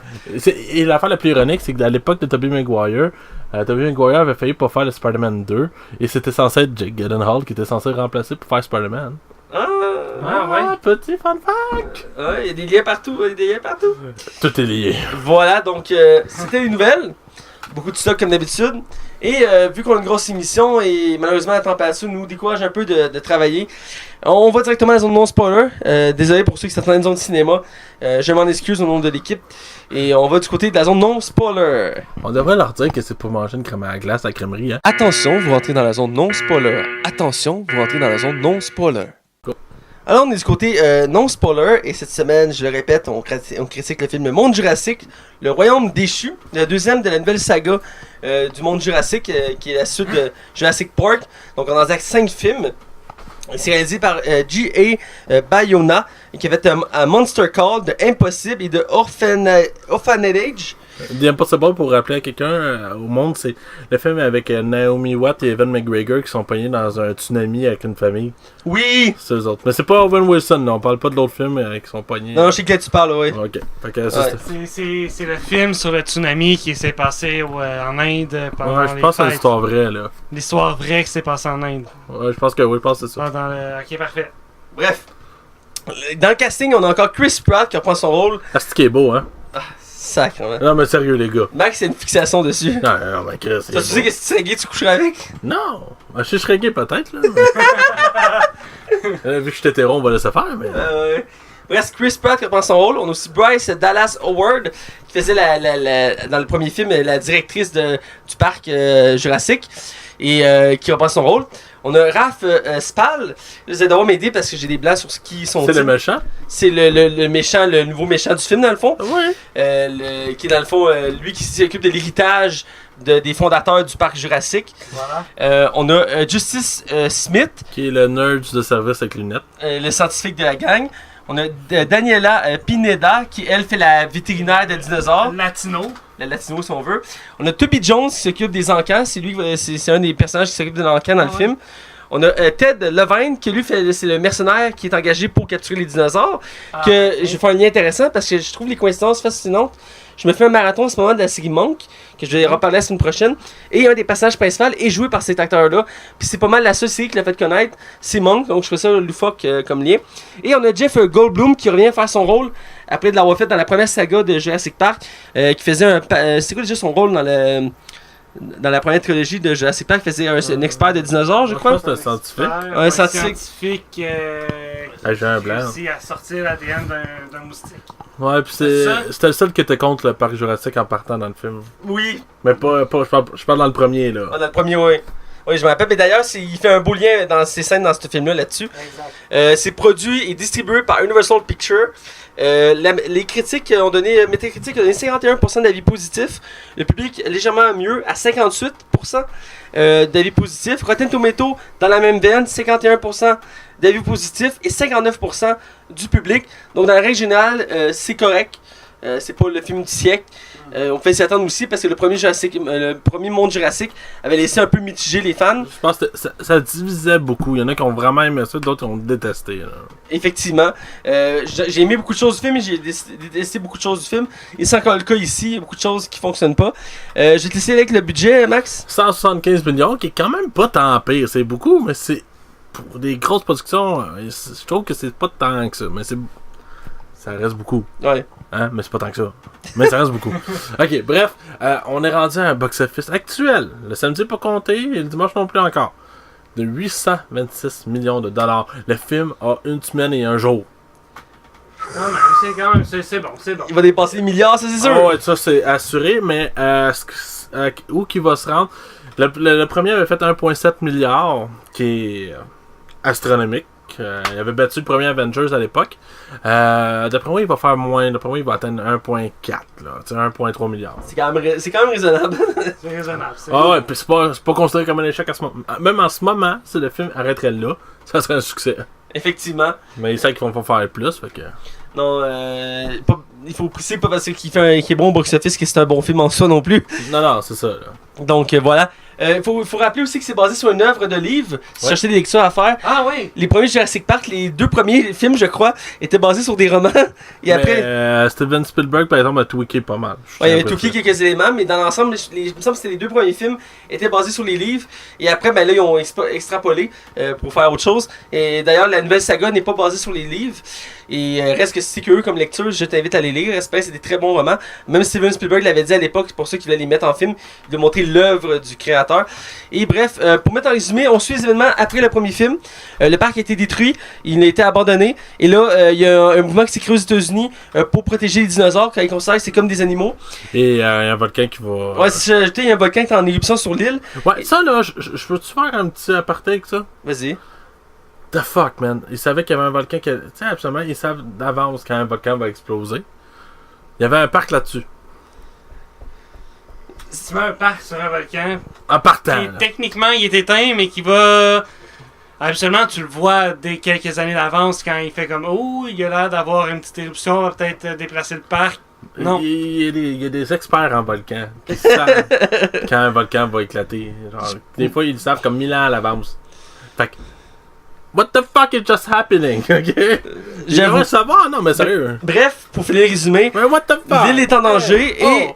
Et l'affaire la plus ironique, c'est qu'à l'époque de Tobey Maguire, avait failli pas faire le Spider-Man 2. Et c'était censé être Jake Gyllenhaal qui était censé remplacer pour faire Spider-Man. Ouais. Petit fun fact! Ouais, il y a des liens partout, Tout est lié. Voilà, donc c'était les nouvelles. Beaucoup de stock comme d'habitude. Et vu qu'on a une grosse émission et malheureusement la température nous décourage un peu de travailler, on va directement à la zone non-spoiler. Désolé pour ceux qui s'attendent à une zone de cinéma. Je m'en excuse au nom de l'équipe. Et on va du côté de la zone non-spoiler. On devrait leur dire que c'est pour manger une crème à la glace à la crèmerie. Hein? Attention, vous rentrez dans la zone non-spoiler. Attention, vous rentrez dans la zone non-spoiler. Alors on est du côté non-spoiler et cette semaine, je le répète, on critique le film Le Monde Jurassique, Le Royaume Déchu, le deuxième de la nouvelle saga du Monde Jurassique qui est la suite de Jurassic Park. Donc on en a 5 films. C'est réalisé par G.A. Bayona qui a fait un Monster Call, de Impossible et de Orphanage. The Impossible, pour rappeler à quelqu'un au monde, c'est le film avec Naomi Watts et Evan McGregor qui sont pognés dans un tsunami avec une famille. Oui! C'est eux autres. Mais c'est pas Owen Wilson, non. On parle pas de l'autre film qui sont pognés. Non, je sais que tu parles, oui. Ok. Fait que c'est le film sur le tsunami qui s'est passé en Inde pendant je pense que c'est l'histoire vraie, là. L'histoire vraie qui s'est passée en Inde. Ouais, je pense que oui, je pense que c'est ça. Ok, parfait. Bref. Dans le casting, on a encore Chris Pratt qui reprend son rôle. C'est qui est beau, hein? Sacrément. Non, mais sérieux, les gars. Max, il y a une fixation dessus. Non, mais Chris. Tu sais que si tu serais gay, tu coucherais avec? Non. Je serais gay, peut-être, là. Vu que je suis hétéro, on va laisser faire, mais. Bref, Chris Pratt qui reprend son rôle. On a aussi Bryce Dallas Howard qui faisait dans le premier film la directrice du parc Jurassique et qui reprend son rôle. On a Raph Spall. Vous allez devoir m'aider parce que j'ai des blancs sur ce qui sont. C'est le méchant? C'est le méchant, le nouveau méchant du film dans le fond. Oui. Qui est dans le fond lui qui s'occupe de l'héritage des fondateurs du parc Jurassique. Voilà. On a Justice Smith. Qui est le nerd de service avec lunettes. Le scientifique de la gang. On a Daniela Pineda qui, elle, fait la vétérinaire de dinosaures. La latino, si on veut. On a Toby Jones qui s'occupe des encans. C'est un des personnages qui s'occupe de l'encan dans le film. On a Ted Levine qui, lui, c'est le mercenaire qui est engagé pour capturer les dinosaures. Je vais faire un lien intéressant parce que je trouve les coïncidences fascinantes. Je me fais un marathon en ce moment de la série Monk, que je vais reparler la semaine prochaine. Et un des passages principaux est joué par cet acteur-là. Puis c'est pas mal la seule série qui l'a fait connaître, c'est Monk, donc je fais ça loufoque comme lien. Et on a Jeff Goldblum qui revient faire son rôle, après de l'avoir fait dans la première saga de Jurassic Park, qui faisait c'est quoi déjà son rôle dans la première trilogie de Jurassic Park? Il faisait un expert de dinosaures, je crois. Je pense que c'est un scientifique. Un scientifique qui agent blanc. réussit à sortir l'ADN d'un moustique. Ouais, puis c'était le seul qui était contre le parc Jurassique en partant dans le film. Oui. Mais pas je parle dans le premier, là. Dans le premier, oui. Oui, je me rappelle. Mais d'ailleurs, il fait un beau lien dans ses scènes dans ce film-là là-dessus. Exact. C'est produit et distribué par Universal Pictures. Les critiques ont donné, Metacritic a donné 51% d'avis positifs. Le public légèrement mieux à 58% d'avis positifs. Rotten Tomato dans la même veine, 51% d'avis positifs et 59% du public. Donc dans la règle générale, c'est correct. C'est pas le film du siècle. On fait s'y attendre aussi parce que le premier Monde Jurassique avait laissé un peu mitiger les fans. Je pense que ça divisait beaucoup. Il y en a qui ont vraiment aimé ça, d'autres qui ont détesté. Là. Effectivement. J'ai aimé beaucoup de choses du film et j'ai détesté beaucoup de choses du film. Et c'est encore le cas ici. Il y a beaucoup de choses qui fonctionnent pas. Je vais te laisser avec le budget, Max. 175 millions, qui est quand même pas tant pire. C'est beaucoup, mais c'est pour des grosses productions. Je trouve que c'est pas tant que ça. Mais ça reste beaucoup. Ouais. Hein? Mais c'est pas tant que ça. Mais ça reste beaucoup. Ok, bref, on est rendu à un box-office actuel. Le samedi pas compté et le dimanche non plus encore. De 826 millions de dollars. Le film a 1 semaine et 1 jour. Non, mais c'est quand même, c'est bon, c'est bon. Il va dépasser les milliards, ça c'est sûr. Oh, ouais, ça c'est assuré, mais où qu'il va se rendre? Le premier avait fait 1,7 milliard, qui est astronomique. Il avait battu le premier Avengers à l'époque. D'après moi, il va faire moins. D'après moi, il va atteindre 1,4. 1,3 milliard. C'est quand même raisonnable. C'est raisonnable. Ah ouais, puis c'est pas considéré comme un échec à ce moment. Même en ce moment, si le film arrêterait là, ça serait un succès. Effectivement. Mais ils savent qu'ils vont pas faire plus, fait que... Non, il faut préciser pas parce qu'il est bon au box-office que c'est un bon film en soi non plus. Non, c'est ça, là. Donc voilà. Il faut rappeler aussi que c'est basé sur une œuvre de livre. Si Ouais. cherchez des lectures à faire. Ah oui! Les premiers Jurassic Park, les 2 premiers films, je crois, étaient basés sur des romans. Et après. Mais, Steven Spielberg, par exemple, a tweaké pas mal. Ouais, il y avait tweaké quelques éléments, mais dans l'ensemble, il me semble que c'était les 2 premiers films étaient basés sur les livres. Et après, ben là, ils ont extrapolé pour faire autre chose. Et d'ailleurs, la nouvelle saga n'est pas basée sur les livres. Et reste que si c'est curieux comme lecture, je t'invite à les lire. J'espère que c'est des très bons romans. Même Steven Spielberg l'avait dit à l'époque, c'est pour ça qu'il voulait les mettre en film. Il voulait montrer l'œuvre du créateur. Et bref, pour mettre en résumé, on suit les événements après le premier film. Le parc a été détruit, il a été abandonné. Et là, il y a un mouvement qui s'est créé aux États-Unis pour protéger les dinosaures, car ils considèrent que c'est comme des animaux. Et il y a un volcan qui va... Ouais, c'est ça. Il y a un volcan qui est en éruption sur l'île. Ouais, ça là, je peux-tu faire un petit aparté avec ça? Vas-y. The fuck, man. Ils savaient qu'il y avait un volcan qui... Tu sais, absolument, ils savent d'avance quand un volcan va exploser. Il y avait un parc là-dessus. Si tu mets un parc sur un volcan, En partant, qui, là. techniquement il est éteint, mais qui va. Absolument, tu le vois dès quelques années d'avance quand il fait comme oh, il a l'air d'avoir une petite éruption, on va peut-être déplacer le parc. Non. Il y a des experts en volcan qui savent quand un volcan va éclater. Genre, des fois, ils le savent comme 1000 ans à l'avance. Fait que... What the fuck is just happening? Ok? J'avoue. Ça va? Non, mais sérieux. Bref, pour finir le résumé, Mais what the fuck? l'île est en danger et...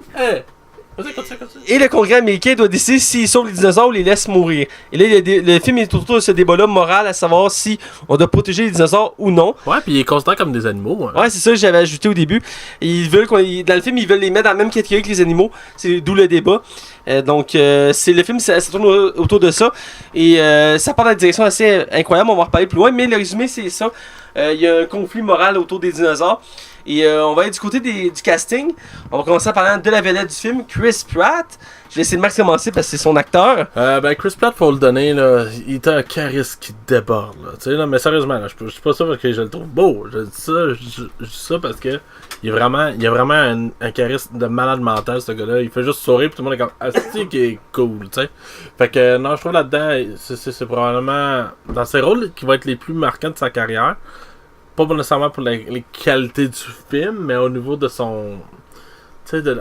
Vas-y, continue. Et le Congrès américain doit décider s'il sauve les dinosaures ou les laisse mourir. Et là, le film est autour de ce débat-là moral, à savoir si on doit protéger les dinosaures ou non. Ouais, puis il est considéré comme des animaux. Hein. Ouais, c'est ça que j'avais ajouté au début. Ils veulent dans le film, ils veulent les mettre dans la même catégorie que les animaux. C'est d'où le débat. Donc, c'est le film, ça tourne autour de ça. Et ça part dans une direction assez incroyable. On va en reparler plus loin. Mais le résumé, c'est ça. Il y a un conflit moral autour des dinosaures. Et on va aller du côté du casting. On va commencer en parlant de la vedette du film, Chris Pratt. Je vais laisser Max commencer parce que c'est son acteur. Ben Chris Pratt, faut le donner, là. Il a un charisme qui déborde, là. Tu sais, là, mais sérieusement, là, je suis pas ça parce que je le trouve beau. Je dis ça parce que il a vraiment un charisme de malade mental, ce gars-là. Il fait juste sourire pis tout le monde est comme asti qui est cool, tu sais. Fait que non, je trouve là-dedans, c'est probablement dans ses rôles qui vont être les plus marquants de sa carrière. Pas nécessairement pour les qualités du film, mais au niveau de son... Tu sais,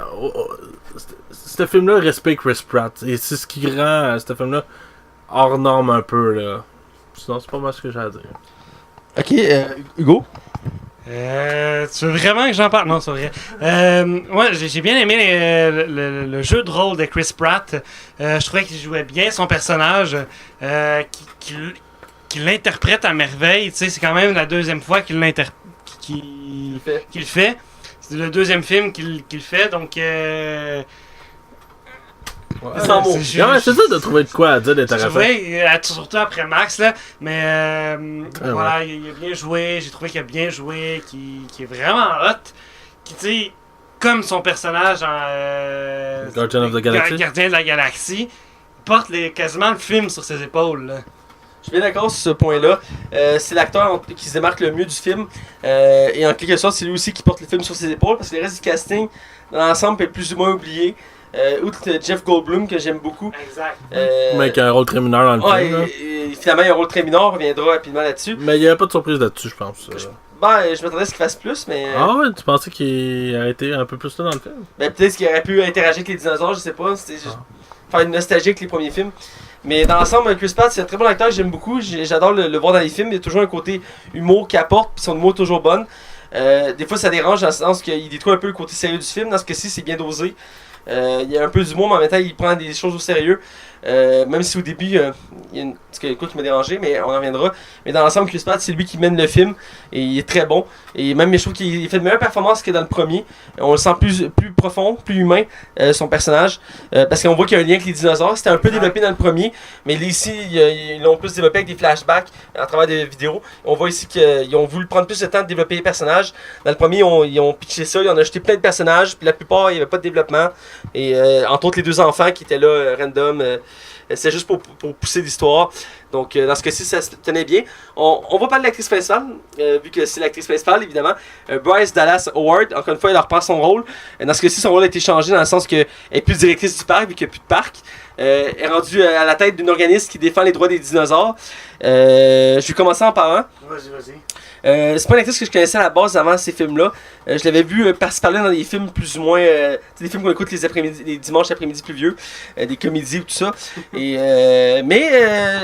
ce film-là respecte Chris Pratt. Et c'est ce qui rend ce film-là hors norme un peu, là. Sinon, c'est pas mal ce que j'ai à dire. Ok, Hugo. Tu veux vraiment que j'en parle? Non, c'est vrai. Ouais, j'ai bien aimé le jeu de rôle de Chris Pratt. Je trouvais qu'il jouait bien son personnage, qu'il l'interprète à merveille. Tu sais, c'est quand même la deuxième fois qu'il le fait. C'est le deuxième film qu'il fait, donc... Sans mots. C'est ça de trouver de quoi à dire d'intéressant. Oui, surtout après Max, là. Mais voilà, il a bien joué. J'ai trouvé qu'il a bien joué, qui est vraiment hot. Qui, tu sais, comme son personnage en Guardian of the Galaxy. Gardien de la Galaxie, porte quasiment le film sur ses épaules. Là. Je suis bien d'accord sur ce point-là. C'est l'acteur qui se démarque le mieux du film. Et en quelque sorte, c'est lui aussi qui porte le film sur ses épaules parce que le reste du casting, dans l'ensemble, peut être plus ou moins oublié. Outre Jeff Goldblum, que j'aime beaucoup. Exact. Mais qui a un rôle très mineur dans le film. Et finalement, il y a un rôle très mineur, on reviendra rapidement là-dessus. Mais il n'y avait pas de surprise là-dessus, je pense. Je m'attendais à ce qu'il fasse plus, mais. Ah ouais, tu pensais qu'il aurait été un peu plus là dans le film? Ben, peut-être qu'il aurait pu interagir avec les dinosaures, je sais pas. C'était juste faire une nostalgie avec les premiers films. Mais dans l'ensemble, Chris Pratt, c'est un très bon acteur que j'aime beaucoup. J'adore le voir dans les films. Il y a toujours un côté humour qui apporte, puis son humour est toujours bonne. Des fois, ça dérange dans le sens qu'il détruit un peu le côté sérieux du film. Dans ce cas-ci, c'est bien dosé. Il y a un peu d'humour, mais en même temps, il prend des choses au sérieux. Même si au début, il y a quoi qui m'a dérangé, mais on en reviendra. Mais dans l'ensemble, Chris Pratt, c'est lui qui mène le film et il est très bon. Et même, je trouve qu'il fait de meilleures performances que dans le premier. On le sent plus profond, plus humain, son personnage. Parce qu'on voit qu'il y a un lien avec les dinosaures. C'était un peu développé dans le premier, mais ici, ils l'ont plus développé avec des flashbacks à travers des vidéos. On voit ici qu'ils ont voulu prendre plus de temps de développer les personnages. Dans le premier, ils ont pitché ça, ils ont ajouté plein de personnages, puis la plupart, il n'y avait pas de développement. Et entre autres, les deux enfants qui étaient là, random. C'est juste pour pousser l'histoire. Donc, dans ce cas-ci, ça se tenait bien. On va parler de l'actrice principale, vu que c'est l'actrice principale, évidemment. Bryce Dallas Howard, encore une fois, elle reprend son rôle. Dans ce cas-ci, son rôle a été changé dans le sens qu'elle n'est plus directrice du parc, vu qu'il n'y a plus de parc. Elle est rendue à la tête d'un organisme qui défend les droits des dinosaures. Je vais commencer en parlant. Vas-y. C'est pas une actrice que je connaissais à la base avant ces films-là. Je l'avais vu participer dans des films plus ou moins. Des films qu'on écoute les dimanches après-midi pluvieux, des comédies ou tout ça. Mais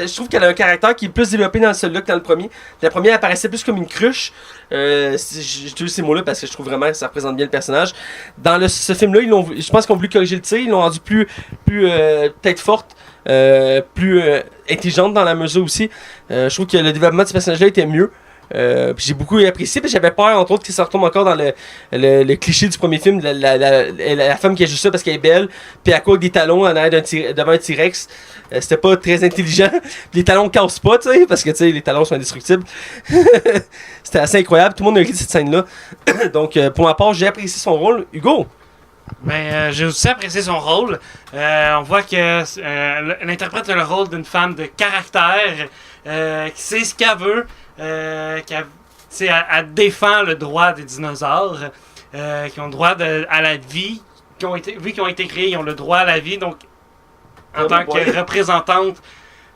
je trouve qu'elle a un caractère qui est plus développé dans celui-là que dans le premier. La première apparaissait plus comme une cruche. J'utilise ces mots-là parce que je trouve vraiment que ça représente bien le personnage. Dans ce film-là, je pense qu'ils ont voulu corriger le tir. Ils l'ont rendu plus peut-être forte. Plus intelligente dans la mesure aussi. Je trouve que le développement de ce personnage-là était mieux. J'ai beaucoup apprécié, puis j'avais peur entre autres qu'il se retombe encore dans le cliché du premier film, la femme qui a juste ça parce qu'elle est belle, puis à cause des talons en arrière devant un T-Rex. C'était pas très intelligent. Les talons cassent pas, tu sais, parce que tu sais, les talons sont indestructibles. C'était assez incroyable, tout le monde a ri de cette scène-là. Donc pour ma part, j'ai apprécié son rôle. Hugo? Ben, j'ai aussi apprécié son rôle. On voit que elle interprète le rôle d'une femme de caractère, qui sait ce qu'elle veut, elle défend le droit des dinosaures, qui ont le droit à la vie, vu qu'ils ont été créés, ils ont le droit à la vie. Donc, en tant que représentante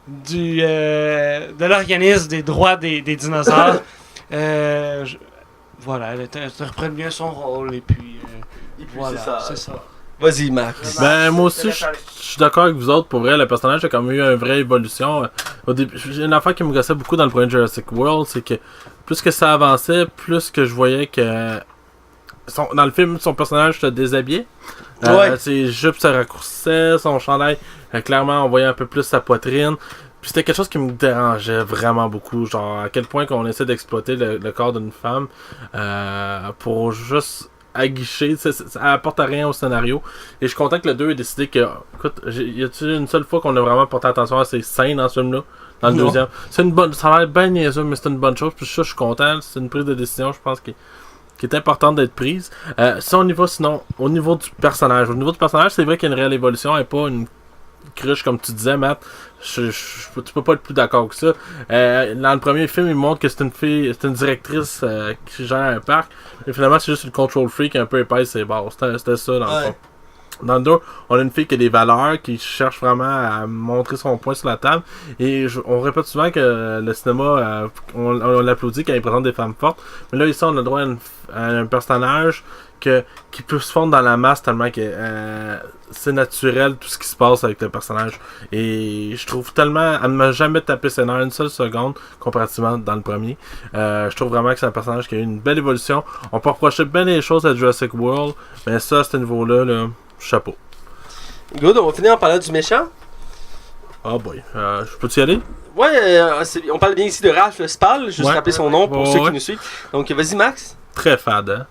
de l'organisme des droits des dinosaures, voilà, elle reprend bien son rôle et puis voilà, c'est ça. Vas-y, Max. Ben, moi aussi, je suis d'accord avec vous autres. Pour vrai, le personnage a quand même eu une vraie évolution. Au début, j'ai une affaire qui me gossait beaucoup dans le premier Jurassic World, c'est que plus que ça avançait, plus que je voyais que dans le film, son personnage se déshabillait. Ses jupes se raccourcissaient, son chandail, clairement, on voyait un peu plus sa poitrine. Puis c'était quelque chose qui me dérangeait vraiment beaucoup. Genre, à quel point qu'on essaie d'exploiter le corps d'une femme pour juste aguicher, ça apporte rien au scénario. Et je suis content que le 2 ait décidé que, écoute, y a-t-il une seule fois qu'on a vraiment porté attention à ces scènes dans ce film-là, dans le deuxième? C'est une bonne, ça a l'air bien niaiseux, mais c'est une bonne chose. Puis ça, je suis content. C'est une prise de décision, je pense, qui est importante d'être prise. Si on y va, sinon, au niveau du personnage. Au niveau du personnage, c'est vrai qu'il y a une réelle évolution et pas une cruche, comme tu disais, Matt. Tu peux pas être plus d'accord que ça. Dans le premier film, il montre que c'est une fille, c'est une directrice qui gère un parc. Et finalement, c'est juste une control freak un peu épaisse, c'est bon. C'était ça, dans le fond. Dans le 2, on a une fille qui a des valeurs, qui cherche vraiment à montrer son point sur la table. Et on répète souvent que le cinéma, on l'applaudit quand il présente des femmes fortes. Mais là, ici, on a droit à un personnage qui peut se fondre dans la masse tellement que c'est naturel tout ce qui se passe avec le personnage. Et je trouve tellement, elle ne m'a jamais tapé ses nerfs une seule seconde comparativement dans le premier. Je trouve vraiment que c'est un personnage qui a eu une belle évolution. On peut reprocher bien des choses à Jurassic World, mais ça, à ce niveau-là, chapeau. Good, on va finir en parlant du méchant. Oh boy, je peux-tu y aller? Ouais, on parle bien ici de Ralph Spall, juste rappeler son nom pour ceux qui nous suivent. Donc vas-y, Max. Très fade, hein?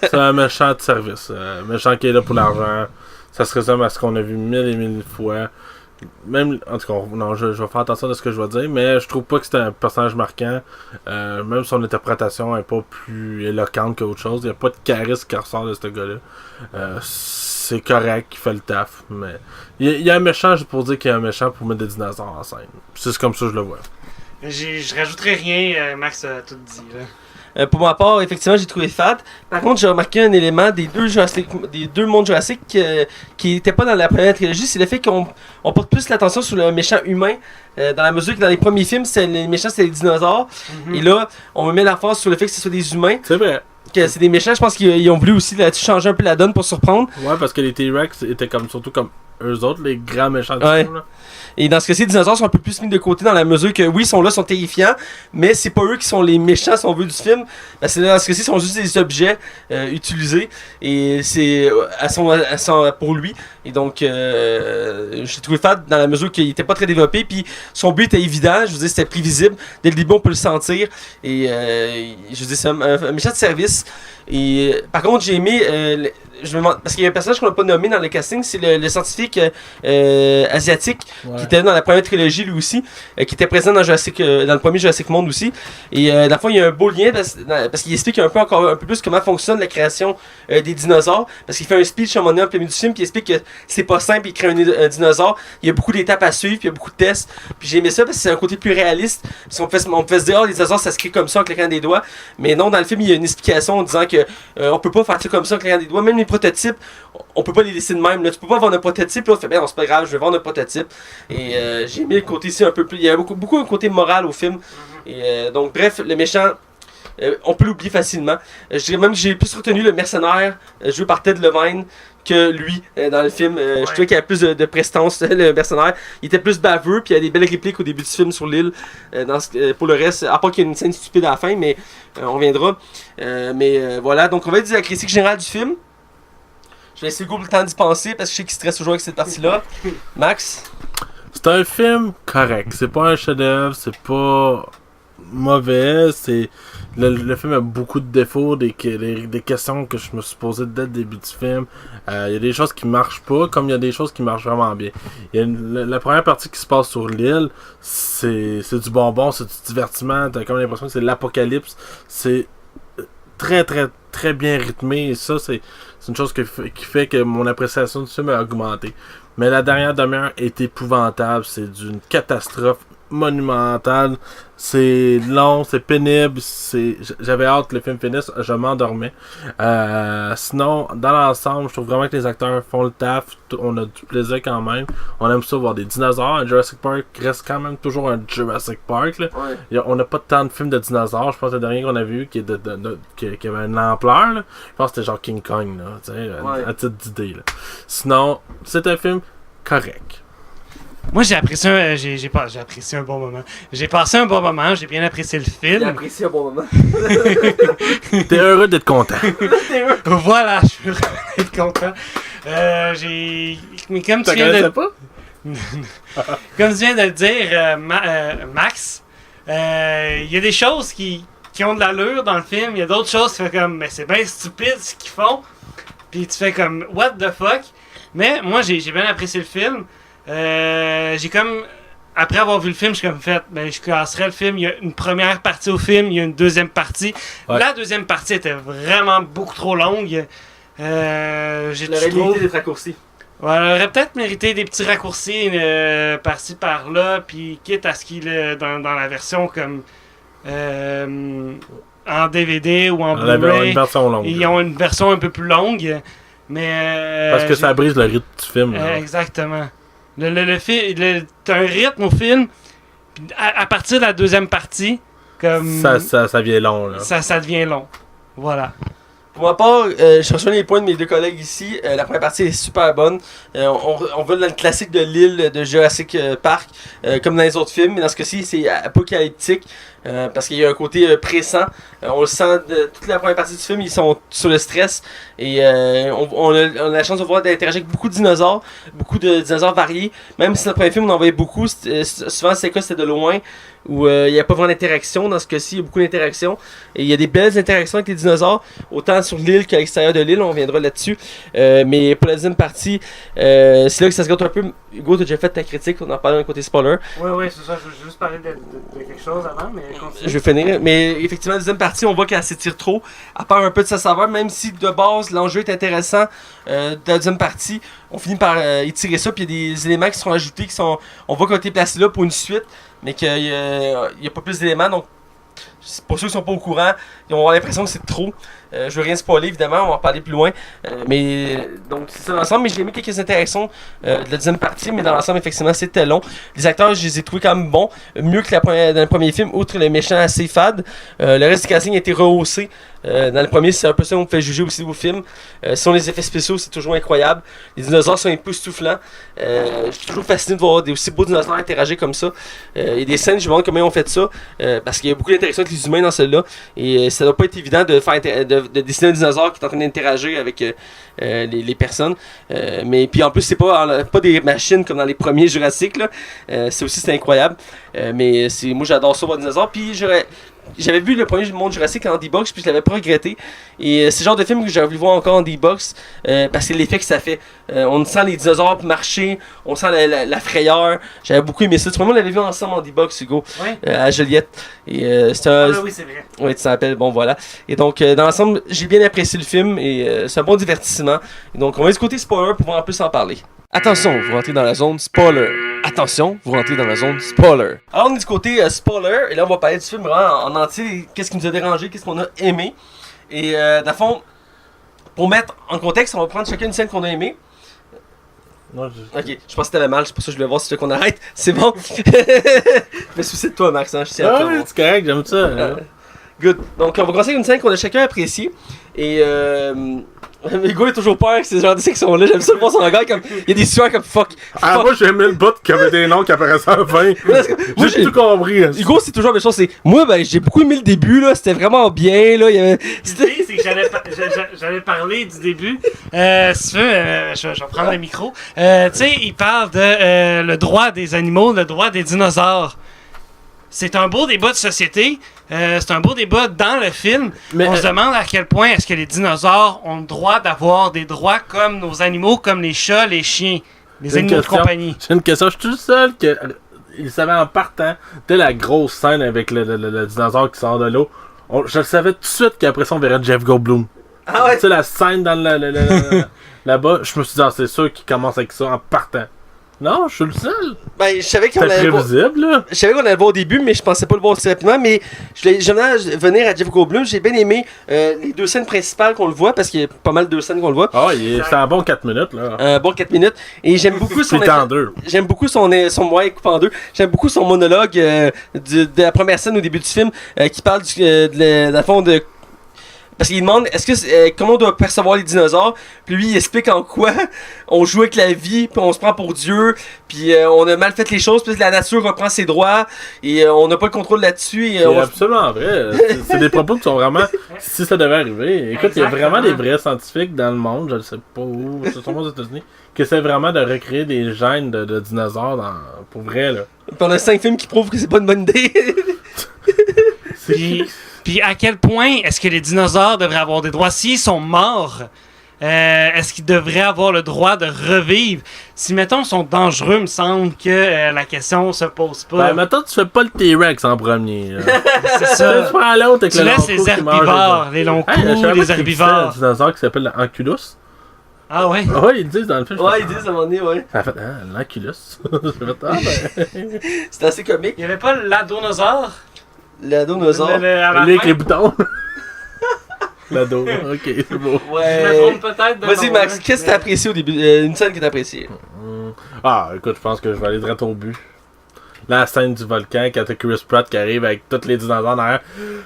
C'est un méchant de service. Méchant qui est là pour l'argent. Ça se résume à ce qu'on a vu mille et mille fois. même, en tout cas, non, je vais faire attention à ce que je vais dire, mais je trouve pas que c'était un personnage marquant. Même son interprétation est pas plus éloquente qu'autre chose. Il n'y a pas de charisme qui ressort de ce gars-là. C'est correct, il fait le taf, mais il y a un méchant juste pour dire qu'il y a un méchant pour mettre des dinosaures en scène. C'est comme ça que je le vois. Je rajouterai rien, Max a tout dit. Là. Pour ma part, effectivement, j'ai trouvé fat. Par contre, j'ai remarqué un élément des deux mondes Jurassic qui n'était pas dans la première trilogie, c'est le fait qu'on porte plus l'attention sur le méchant humain. Dans la mesure que dans les premiers films, les méchants c'était les dinosaures. Et là, on met la force sur le fait que ce soit des humains. C'est vrai. Que c'est des méchants, je pense qu'ils ont voulu aussi changer un peu la donne pour surprendre. Ouais, parce que les T-Rex étaient surtout comme eux autres, les grands méchants du ouais. film, là. Et dans ce cas-ci, les dinosaures sont un peu plus mis de côté dans la mesure que oui, ils sont là, sont terrifiants, mais c'est pas eux qui sont les méchants si on veut du film. Parce que dans ce cas-ci, ils sont juste des objets utilisés et c'est pour lui. Et donc, j'ai trouvé fat dans la mesure qu'il était pas très développé. Puis son but était évident, je veux dire, c'était prévisible. Dès le début, on peut le sentir. Et je veux dire, c'est un méchant de service. Et par contre, j'ai aimé. Parce qu'il y a un personnage qu'on n'a pas nommé dans le casting, c'est le scientifique asiatique qui était dans la première trilogie lui aussi, qui était présent dans le premier Jurassic Monde aussi. Et dans le fond, il y a un beau lien parce qu'il explique un peu plus comment fonctionne la création des dinosaures. Parce qu'il fait un speech à un moment donné en plein milieu du film qui explique que c'est pas simple, il crée un dinosaure. Il y a beaucoup d'étapes à suivre, puis il y a beaucoup de tests. Puis j'ai aimé ça parce que c'est un côté plus réaliste. Parce qu'on pouvait se dire, oh, les dinosaures ça se crée comme ça en claquant des doigts. Mais non, dans le film, il y a une explication en disant que on peut pas faire ça comme ça en claquant des doigts. Même les prototypes, on peut pas les laisser de même. Là. Tu peux pas vendre un prototype, là, on fait bien, c'est pas grave, je vais vendre un prototype. Et j'ai mis le côté ici un peu plus. Il y a beaucoup un côté moral au film. Et donc, bref, le méchant, on peut l'oublier facilement. Je dirais même que j'ai plus retenu le mercenaire joué par Ted Levine que lui dans le film. Je trouvais qu'il y avait plus de prestance, le mercenaire. Il était plus baveux, puis il y a des belles répliques au début du film sur l'île. Pour le reste, à part qu'il y a une scène stupide à la fin, mais on reviendra. Voilà, donc on va dire la critique générale du film. Je vais laisser le temps d'y penser parce que je sais qu'il stresse toujours avec cette partie-là. Max? C'est un film correct. C'est pas un chef-d'œuvre, c'est pas mauvais. Le film a beaucoup de défauts, des questions que je me suis posées dès le début du film. Il y a des choses qui marchent pas, comme il y a des choses qui marchent vraiment bien. Il y a la première partie qui se passe sur l'île, c'est du bonbon, c'est du divertissement. T'as comme l'impression que c'est l'apocalypse. C'est très très très bien rythmé et ça c'est une chose qui fait que mon appréciation du film a augmenté. Mais la dernière demi-heure est épouvantable, c'est d'une catastrophe monumentale, c'est long, c'est pénible, j'avais hâte que le film finisse, je m'endormais. Sinon, dans l'ensemble, je trouve vraiment que les acteurs font le taf, on a du plaisir quand même, on aime ça voir des dinosaures. Un Jurassic Park reste quand même toujours un Jurassic Park, là. Ouais. On n'a pas tant de films de dinosaures, je pense que le dernier qu'on a vu qui avait une ampleur, là, je pense que c'était genre King Kong, là, tu sais, à titre d'idée, là. Sinon, c'est un film correct. Moi, j'ai apprécié un bon moment. J'ai passé un bon moment, j'ai bien apprécié le film. J'ai apprécié un bon moment. T'es heureux d'être content. Voilà, je suis heureux d'être content. Mais comme tu viens de... pas? Comme tu viens de le dire, Max, il y a des choses qui ont de l'allure dans le film. Il y a d'autres choses qui font comme, mais c'est bien stupide ce qu'ils font. Puis tu fais comme, what the fuck? Mais moi, j'ai bien apprécié le film. J'ai comme, après avoir vu le film, j'ai comme fait, je classerais le film. Il y a une première partie au film, il y a une deuxième partie. Ouais. La deuxième partie était vraiment beaucoup trop longue. J'aurais mérité d'être raccourci. Ouais, elle aurait peut-être mérité des petits raccourcis par-ci par-là, puis quitte à ce qu'il est dans la version comme en DVD ou en Blu-ray. Ils ont une version un peu plus longue. Mais parce que ça brise le rythme du film. Exactement. T'as un rythme au film, puis à partir de la deuxième partie, comme ça devient long. Là. Ça devient long. Voilà. Pour ma part, je rejoins les points de mes deux collègues ici. La première partie est super bonne. On va dans le classique de l'île de Jurassic Park, comme dans les autres films. Mais dans ce cas-ci, c'est apocalyptique. parce qu'il y a un côté pressant. On le sent toute la première partie du film, ils sont sur le stress et on a la chance de voir d'interagir avec beaucoup de dinosaures variés. Même si dans le premier film on en voyait beaucoup, souvent c'était de loin où il n'y a pas vraiment d'interaction. Dans ce cas-ci, il y a beaucoup d'interactions et il y a des belles interactions avec les dinosaures, autant sur l'île qu'à l'extérieur de l'île, on reviendra là-dessus. Mais pour la deuxième partie, c'est là que ça se gâte un peu. Hugo, tu as déjà fait ta critique, on en parlait d'un côté spoiler. Oui, c'est ça, je veux juste parler de quelque chose avant, mais continue. Je vais finir, mais effectivement, la deuxième partie, on voit qu'elle s'étire trop, elle perd un peu de sa saveur, même si de base, l'enjeu est intéressant. De la deuxième partie, on finit par étirer ça, puis il y a des éléments qui sont ajoutés, on voit qu'ils ont été placés là pour une suite, mais qu'il n'y a pas plus d'éléments, donc pour ceux qui sont pas au courant, ils vont avoir l'impression que c'est trop. Je veux rien spoiler évidemment, on va en parler plus loin. Mais donc c'est ça dans l'ensemble, mais j'ai aimé quelques interactions de la deuxième partie, mais dans l'ensemble effectivement c'était long. Les acteurs je les ai trouvés quand même bons, mieux que dans le premier film, outre le méchant assez fade. Le reste du casting a été rehaussé. Dans le premier, c'est un peu ça qu'on fait juger aussi au film. Sinon les effets spéciaux c'est toujours incroyable. Les dinosaures sont époustouflants. Je suis toujours fasciné de voir des aussi beaux dinosaures interagir comme ça. Il y a des scènes, je me demande comment ils ont fait ça, parce qu'il y a beaucoup d'interactions avec les humains dans celle-là, et ça doit pas être évident de faire de dessiner un dinosaure qui est en train d'interagir avec les personnes. Mais puis en plus c'est pas des machines comme dans les premiers Jurassic là. C'est incroyable. Mais moi j'adore ça voir des dinosaures. Puis j'avais vu le premier Monde Jurassic en D-Box, puis je l'avais pas regretté. Et c'est le genre de film que j'aurais voulu voir encore en D-Box, parce que l'effet que ça fait. On sent les dinosaures marcher, on sent la frayeur. J'avais beaucoup aimé ça. Tu vois, on l'avait vu ensemble en D-Box, Hugo, à Joliette. Et c'est un. Oui, c'est vrai. Oui, tu t'appelles, bon voilà. Et donc, dans l'ensemble, j'ai bien apprécié le film et c'est un bon divertissement. Et donc, on va du côté spoiler pour pouvoir en plus en parler. Attention, vous rentrez dans la zone spoiler. Attention, vous rentrez dans la zone spoiler. Alors, on est du côté spoiler, et là, on va parler du film vraiment en entier. Qu'est-ce qui nous a dérangé, qu'est-ce qu'on a aimé. Et dans le fond, pour mettre en contexte, on va prendre chacun une scène qu'on a aimée. Ok, je pense que t'avais mal, c'est pour ça que je voulais voir si tu veux qu'on arrête. C'est bon. Je me soucie de toi, Max, hein, je tiens à toi. Oui, c'est correct, j'aime ça. Good. Donc, on va commencer avec une scène qu'on a chacun appréciée. Et Hugo est toujours peur que ces genre de sections-là. J'aime ça le voir son regard comme. Il y a des sueurs comme fuck. Moi j'aimais le bout qui avait des noms qui apparaissaient à la fin. Moi j'ai tout compris. Hugo, c'est toujours la même chose. Moi, j'ai beaucoup aimé le début, là. C'était vraiment bien, là. L'idée, c'est que j'allais parler du début. Si tu veux, je vais prendre le micro. Tu sais, il parle de le droit des animaux, le droit des dinosaures. C'est un beau débat de société, c'est un beau débat dans le film. Mais on se demande à quel point est-ce que les dinosaures ont le droit d'avoir des droits comme nos animaux, comme les chats, les chiens, les animaux de compagnie. J'ai une question, je suis tout seul que il savait en partant de la grosse scène avec le dinosaure qui sort de l'eau. Je le savais tout de suite qu'après ça on verrait Jeff Goldblum. Ah ouais? Tu sais la scène dans là-bas, je me suis dit c'est sûr qu'il commence avec ça en partant. Non, je suis le seul. Ben, je savais qu'on allait prévisible, là. Je savais qu'on allait le voir au début, mais je pensais pas le voir aussi rapidement. Mais j'aimerais venir à Jeff Goldblum. J'ai bien aimé les deux scènes principales qu'on le voit, parce qu'il y a pas mal de scènes qu'on le voit. C'est un bon 4 minutes, là. Un bon 4 minutes. Et j'aime beaucoup son... J'aime beaucoup son coupe en deux. J'aime beaucoup son monologue de la première scène au début du film, qui parle de la fond de... Parce qu'il demande comment on doit percevoir les dinosaures, puis lui il explique en quoi on joue avec la vie, puis on se prend pour Dieu, puis on a mal fait les choses, puis la nature reprend ses droits, et on n'a pas le contrôle là-dessus. C'est absolument vrai. C'est des propos qui sont vraiment... Si ça devait arriver... Écoute, il y a vraiment des vrais scientifiques dans le monde, je ne sais pas où, ce sont aux États-Unis, qui essaient vraiment de recréer des gènes de dinosaures pour vrai, là. Puis on a 5 films qui prouvent que c'est pas une bonne idée. Puis à quel point est-ce que les dinosaures devraient avoir des droits? S'ils sont morts, est-ce qu'ils devraient avoir le droit de revivre? Si, mettons, ils sont dangereux, il me semble que la question se pose pas. Ben, mettons, tu fais pas le T-Rex en premier. C'est ça. Tu prends l'autre avec tu laisses les herbivores, les longs coups, les herbivores. Un dinosaure qui s'appelle l'Anculus. Ah ouais? Ouais, ils disent dans le film. Ouais, ils disent à un moment donné, ouais. Ça a fait, l'Anculus. C'était assez comique. Il y avait pas l'adonosaure? L'adonosaure. Avec les boutons. L'ado, ok, c'est beau. Ouais. Je me trompe peut-être de Vas-y, Max, qu'est-ce que t'as apprécié au début? Une scène que t'as appréciée. Écoute, je pense que je vais aller direct au but. La scène du volcan, quand t'as Chris Pratt qui arrive avec tous les dinosaures derrière.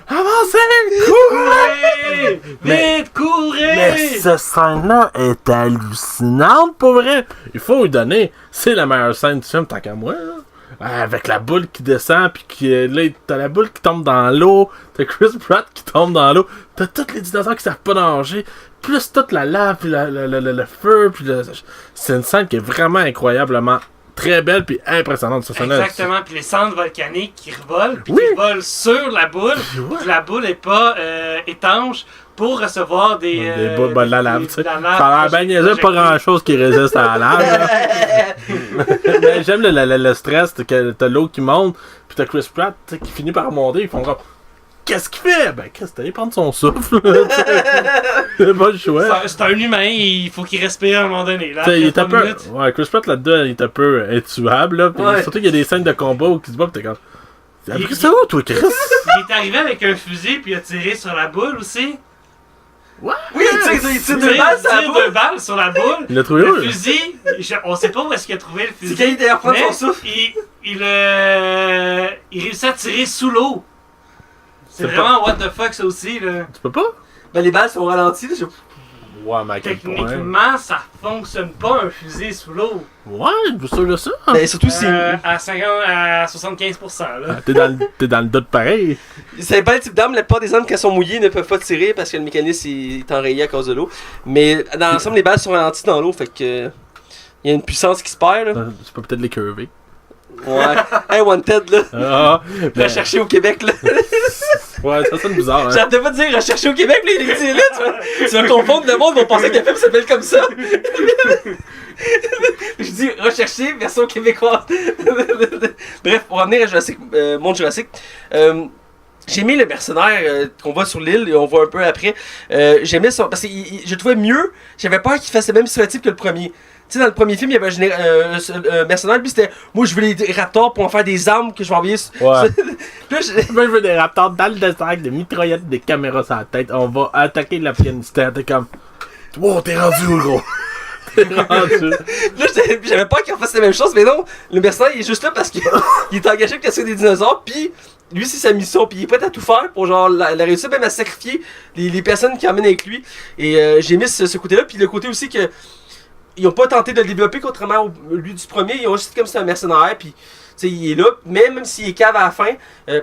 Avancez! Courez! Vite, courez! Mais cette scène-là est hallucinante, pour vrai. Il faut lui donner. C'est la meilleure scène du film, tant qu'à moi, là. avec la boule qui descend, puis là, t'as la boule qui tombe dans l'eau, t'as Chris Pratt qui tombe dans l'eau, t'as tous les dinosaures qui savent pas nager, plus toute la lave, puis le feu, puis c'est une scène qui est vraiment incroyablement très belle puis impressionnante. Exactement, puis les cendres volcaniques qui revolent, puis qui volent sur la boule, puis la boule est pas étanche pour recevoir des boules de la lave, tu sais. Ça Ça a l'air bien niaiseux, pas grand chose qui résiste à la lave. Mais j'aime le stress, t'as l'eau qui monte, puis t'as Chris Pratt qui finit par monter, ils font comme qu'est-ce qu'il fait? Ben Chris, t'allais prendre son souffle. C'est pas le choix. C'est un humain, il faut qu'il respire à un moment donné. Là, il est un peu. Ouais, Chris Pratt là-dedans, il est un peu intuable, là. Puis surtout qu'il y a des scènes de combat où il se bat, pis t'es comme. T'as pris ça où, toi, Chris? Il est arrivé avec un fusil, puis il a tiré sur la boule aussi. Oui, il tire deux balles sur la boule. Il l'a trouvé où? Le fusil, on sait pas où est-ce qu'il a trouvé le fusil. C'est quand il était à prendre son souffle. Il réussit à tirer sous l'eau. C'est vraiment what the fuck ça aussi là. Tu peux pas? Ben les balles sont ralenties là. Ouais, mais à quel point? Techniquement, ça fonctionne pas un fusil sous l'eau. Ouais, je sûr de ça. Ben surtout si. À 75% là. T'es dans le doute pareil. Ça dépend le type d'arme. La plupart des armes, quand elles sont mouillées, ne peuvent pas tirer parce que le mécanisme est enrayé à cause de l'eau. Mais dans l'ensemble, les balles sont ralenties dans l'eau, fait que. Il y a une puissance qui se perd là. Tu peux peut-être les curver. Ouais. Hey, Wanted là. Ah, Recherché au Québec là. Ouais, ça sonne bizarre. Hein. J'arrête pas de dire recherché au Québec là, il est dit là. Tu vas confondre le monde, vont penser que le film s'appelle comme ça. Je dis recherché version québécoise. Bref, pour revenir à Jurassic, Monde Jurassic. J'ai aimé le mercenaire qu'on voit sur l'île et on voit un peu après. J'aimais ça parce que je trouvais mieux. J'avais peur qu'il fasse le même stéréotype que le premier. Tu sais, dans le premier film, il y avait un mercenaire, lui c'était moi je veux les raptors pour en faire des armes que je vais envoyer. Ouais. Là, Moi je veux des raptors dans le désert avec des mitraillettes, des caméras sur la tête. On va attaquer l'Afghanistan. T'es comme. Wow, t'es rendu où, gros? T'es rendu. Là, j'avais peur qu'il fasse la même chose, mais non, le mercenaire il est juste là parce qu'il est engagé pour casser des dinosaures, puis lui c'est sa mission, puis il est prêt à tout faire pour genre la réussir, même à sacrifier les personnes qui emmènent avec lui. Et j'ai mis ce côté-là, puis le côté aussi que. Ils ont pas tenté de le développer contrairement au lui du premier, ils ont juste comme c'est un mercenaire puis tu sais il est là, mais même s'il est cave à la fin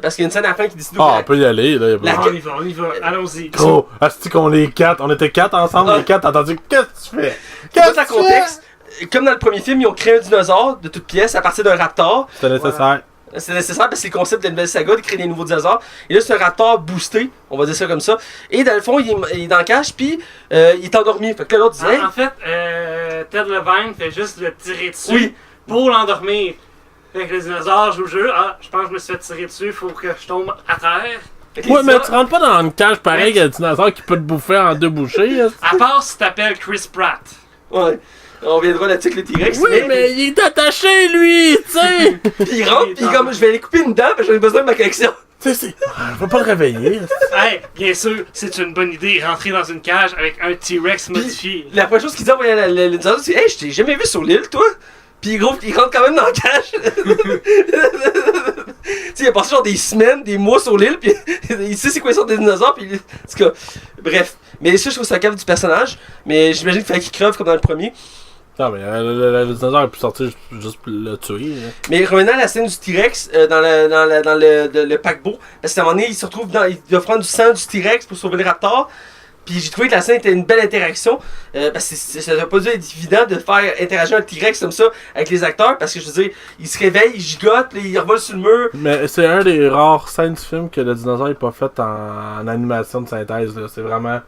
parce qu'il y a une scène à la fin qui décide on peut y aller là. On y va, allons-y. Gros, asti qu'on est 4, on était 4 ensemble, les 4, t'as entendu qu'est-ce que tu fais? Qu'est-ce que tu contexte? Comme dans le premier film, ils ont créé un dinosaure de toutes pièces à partir d'un raptor. C'était nécessaire. C'est nécessaire parce que c'est le concept de la nouvelle saga de créer des nouveaux dinosaures. Et là, c'est un raptor boosté, on va dire ça comme ça. Et dans le fond, il est dans le cache, puis il est endormi. Fait que là, l'autre disait. En fait, Ted Levine fait juste le tirer dessus pour l'endormir. Fait que le dinosaure joue le jeu. Ah, je pense que je me suis fait tirer dessus, faut que je tombe à terre. Ouais, mais tu rentres pas dans une cage pareil qu'un dinosaure qui peut te bouffer en 2 bouchées. À part si t'appelles Chris Pratt. Ouais. On reviendra là-dessus avec le T-Rex. Oui, mais il est attaché, lui, tu sais! Puis il rentre, puis comme je vais aller couper une dent, parce que j'en ai besoin de ma collection. Tu sais, on va pas le réveiller. Hey, bien sûr, c'est une bonne idée, rentrer dans une cage avec un T-Rex modifié. La première chose qu'il dit en voyant le dinosaure, c'est hey, je t'ai jamais vu sur l'île, toi? Puis gros, il rentre quand même dans la cage. Tu sais, il a passé genre des semaines, des mois sur l'île, puis il sait c'est quoi ça des dinosaures, puis en tout cas, bref. Mais ça, je trouve ça cave du personnage, mais j'imagine qu'il fallait qu'il creve comme dans le premier. Non, mais le dinosaure a pu sortir juste pour le tuer. Hein. Mais revenant à la scène du T-Rex dans le paquebot, parce qu'à un moment donné, il se retrouve il doit prendre du sang du T-Rex pour sauver le raptor. Puis j'ai trouvé que la scène était une belle interaction. Parce que ça n'a pas dû être évident de faire interagir un T-Rex comme ça avec les acteurs. Parce que je veux dire, il se réveille, il gigote, puis il revole sur le mur. Mais c'est un des rares scènes du film que le dinosaure n'est pas fait en animation de synthèse. Là. C'est vraiment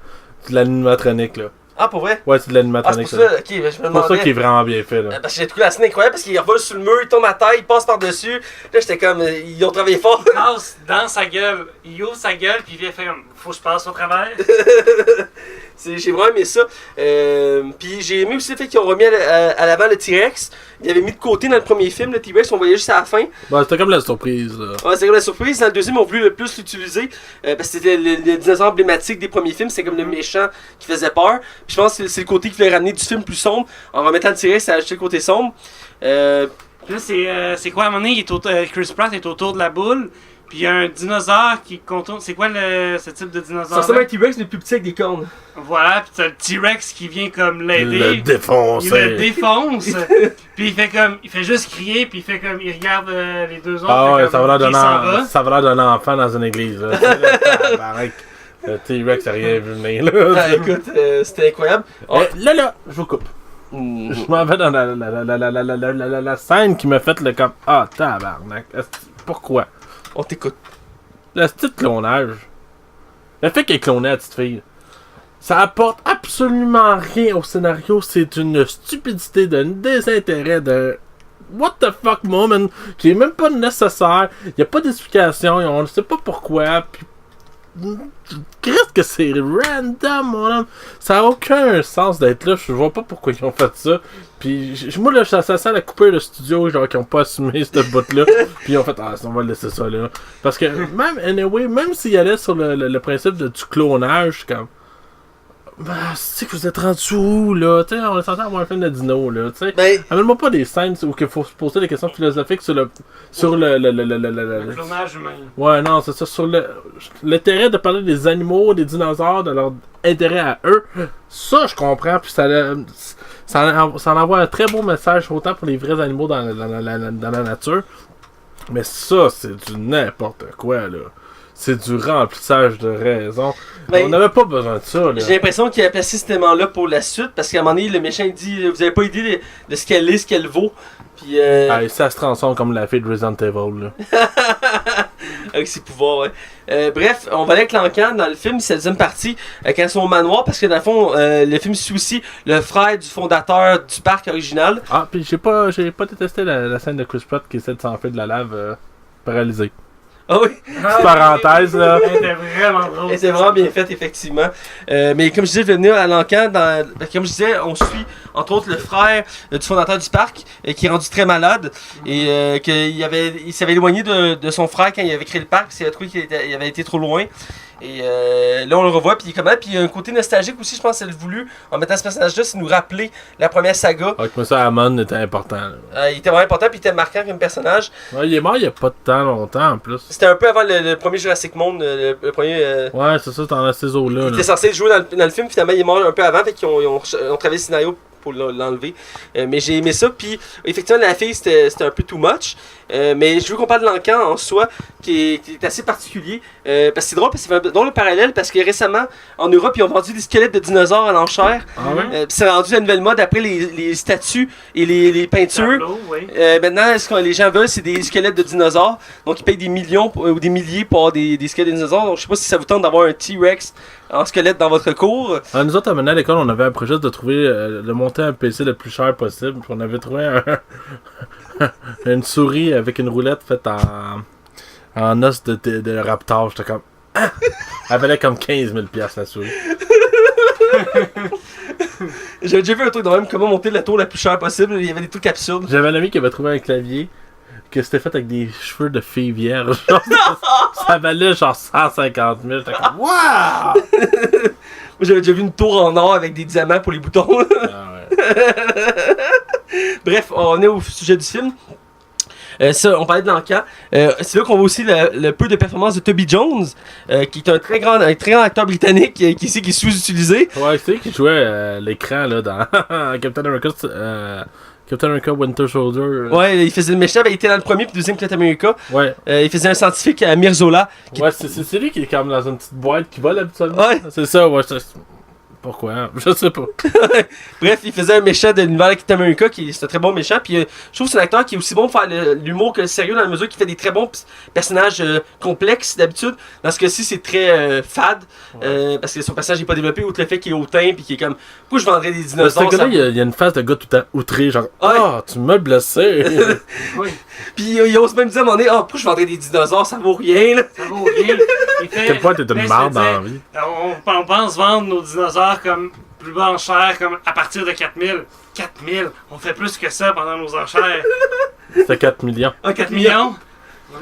de l'animatronique. Là. Ah, pour vrai? Ouais, c'est de l'animatronique. Ah, c'est pour ça, ok, je me c'est pour ça qu'il est vraiment bien fait. Là. Parce que j'ai trouvé la scène incroyable parce qu'il revole sur le mur, il tombe à terre, il passe par-dessus. Là, j'étais comme, ils ont travaillé fort. Il passe dans sa gueule, il ouvre sa gueule, puis il vient faire comme, faut que je passe au travers. J'ai vraiment aimé ça. Puis j'ai aimé aussi le fait qu'ils ont remis à l'avant le T-Rex. Ils avaient mis de côté dans le premier film le T-Rex, on voyait juste à la fin. Bah, c'était comme la surprise. Là. Ouais, c'est comme la surprise. Dans le deuxième, ils ont voulu le plus l'utiliser. Parce que c'était le dinosaure emblématique des premiers films. C'est comme le méchant qui faisait peur. Puis je pense que c'est le côté qui voulait ramener du film plus sombre. En remettant le T-Rex, ça a ajouté le côté sombre. Là, c'est quoi à un moment donné, Chris Pratt est autour de la boule. Puis il y a un dinosaure qui contourne. C'est quoi ce type de Ça dinosaure? ressemble à un T-Rex, mais plus petit avec des cornes. Voilà, puis t'as le T-Rex qui vient comme l'aider. Le défoncer. Il le défonce. Puis il fait juste crier, puis il regarde les deux autres. Ah ouais, comme, ça va puis il s'en va. l'air d'un enfant dans une église. Là. Le T-Rex a rien vu venir. Là. Ah, écoute, c'était incroyable. Oh. Là, je vous coupe. Je m'en vais dans la scène qui m'a fait le comme. Ah, tabarnak. Pourquoi? On t'écoute. Le petit clonage. Le fait qu'elle clonait la petite fille. Ça apporte absolument rien au scénario. C'est une stupidité, d'un désintérêt, de. What the fuck moment qui est même pas nécessaire. Y a pas d'explication. On ne sait pas pourquoi. Puis. Qu'est-ce que c'est random, mon homme? Ça a aucun sens d'être là. Je vois pas pourquoi ils ont fait ça. Puis moi, là, ça sent la couper le studio, genre, qui ont pas assumé cette bout-là. Puis ils ont fait, on va laisser ça là. Parce que, même s'ils allaient sur le principe du clonage, comme. C'est que vous êtes rendu où, là? T'sais, on est censé avoir un film de dino, là. T'sais. Ben, Amène-moi pas des scènes où il faut se poser des questions philosophiques sur le clonage humain. Ouais, non, c'est ça. Sur l'intérêt de parler des animaux, des dinosaures, de leur intérêt à eux, ça, je comprends. Puis ça en envoie un très beau message, autant pour les vrais animaux dans la nature. Mais ça, c'est du n'importe quoi, là. C'est du remplissage de raison. Ben, on n'avait pas besoin de ça, là. j'ai l'impression qu'il a placé ce élément-là pour la suite, parce qu'à un moment donné, le méchant il dit vous avez pas idée de ce qu'elle est, ce qu'elle vaut. Puis, Ça se transforme comme la fille de Resident Evil, là. avec ses pouvoirs, ouais. Bref, on va aller avec l'encan dans le film, c'est la deuxième partie, quand ils sont au manoir, parce que dans le fond, le film suit aussi le frère du fondateur du parc original. Ah, puis j'ai pas détesté la scène de Chris Pratt qui essaie de s'enfuir de la lave paralysée. Ah oui! Petite parenthèse, là. C'était vraiment drôle. Et c'est vraiment bien fait, effectivement. Mais comme je disais, je vais venir à l'encan. Comme je disais, on suit entre autres le frère du fondateur du parc qui est rendu très malade et qu'il s'avait éloigné de son frère quand il avait créé le parc parce qu'il avait trouvé qu'il avait été trop loin. Et là, on le revoit, puis il est comment? Puis il y a un côté nostalgique aussi, je pense, c'est le voulu. En mettant ce personnage-là, c'est nous rappeler la première saga. Avec moi, ça, Amon était important. Il était vraiment important, puis il était marquant comme personnage. Ouais, il est mort il y a pas de temps longtemps en plus. C'était un peu avant le premier Jurassic Monde, le premier. Ouais, c'est ça, t'en as ces eaux-là. Il était censé jouer dans le film, finalement, il est mort un peu avant, fait qu'ils ont travaillé le scénario pour l'enlever. Mais j'ai aimé ça, puis effectivement, la fille, c'était un peu too much. Mais je veux qu'on parle de l'encan en soi, qui est assez particulier. Parce que c'est drôle, parce que c'est un drôle le parallèle, parce que récemment, en Europe, ils ont vendu des squelettes de dinosaures à l'enchère. Ah ouais? Puis c'est rendu la nouvelle mode après les statues et les peintures. Tableau, oui. Maintenant, ce que les gens veulent, c'est des squelettes de dinosaures. Donc, ils payent des millions ou des milliers pour avoir des squelettes de dinosaures. Donc, je sais pas si ça vous tente d'avoir un T-Rex en squelette dans votre cour. Alors, nous autres, à l'école, on avait un projet de trouver, de monter un PC le plus cher possible. Puis on avait trouvé une souris avec une roulette faite en os de raptor. J'étais comme. Elle valait comme 15 000 $ la souris. J'avais déjà vu un truc de même, comment monter la tour la plus chère possible. Il y avait des trucs absurdes. J'avais un ami qui avait trouvé un clavier que c'était fait avec des cheveux de fille vierge. Genre, ça valait genre 150 000. J'étais comme. Waouh! Moi, j'avais déjà vu une tour en or avec des diamants pour les boutons. Ah ouais. Bref, on est au sujet du film. Ça, on parlait de l'encan. C'est là qu'on voit aussi le peu de performance de Toby Jones, qui est un très grand acteur britannique qui est sous-utilisé. Ouais, c'est qui jouait l'écran là dans Captain America Winter Soldier. Ouais, il faisait le méchant, il était dans le premier puis le deuxième Captain America. Ouais. Il faisait un scientifique à Mirzola. Ouais, c'est lui qui est comme dans une petite boîte qui vole habituellement. Ouais. C'est ça, ouais. Pourquoi? Je sais pas. Bref, il faisait un méchant de l'univers de Captain America, c'est un très bon méchant. Puis je trouve que c'est un acteur qui est aussi bon pour faire l'humour que le sérieux, dans la mesure qu'il fait des très bons personnages complexes d'habitude. Dans ce cas-ci, c'est très fade, parce que son personnage n'est pas développé, outre le fait qu'il est hautain, puis qu'il est comme, pourquoi je vendrais des dinosaures? Ce gars-là, il y a une face de gars tout le temps outré, genre, tu m'as blessé. Oui. Puis il ose même dire à un moment donné, pourquoi je vendrais des dinosaures, ça vaut rien, là. Ça vaut rien. Quel point t'es une marde dans la vie. On pense vendre nos dinosaures comme plus bas en chair, comme à partir de 4000. 4000, on fait plus que ça pendant nos enchères. C'était 4 millions. 4 millions?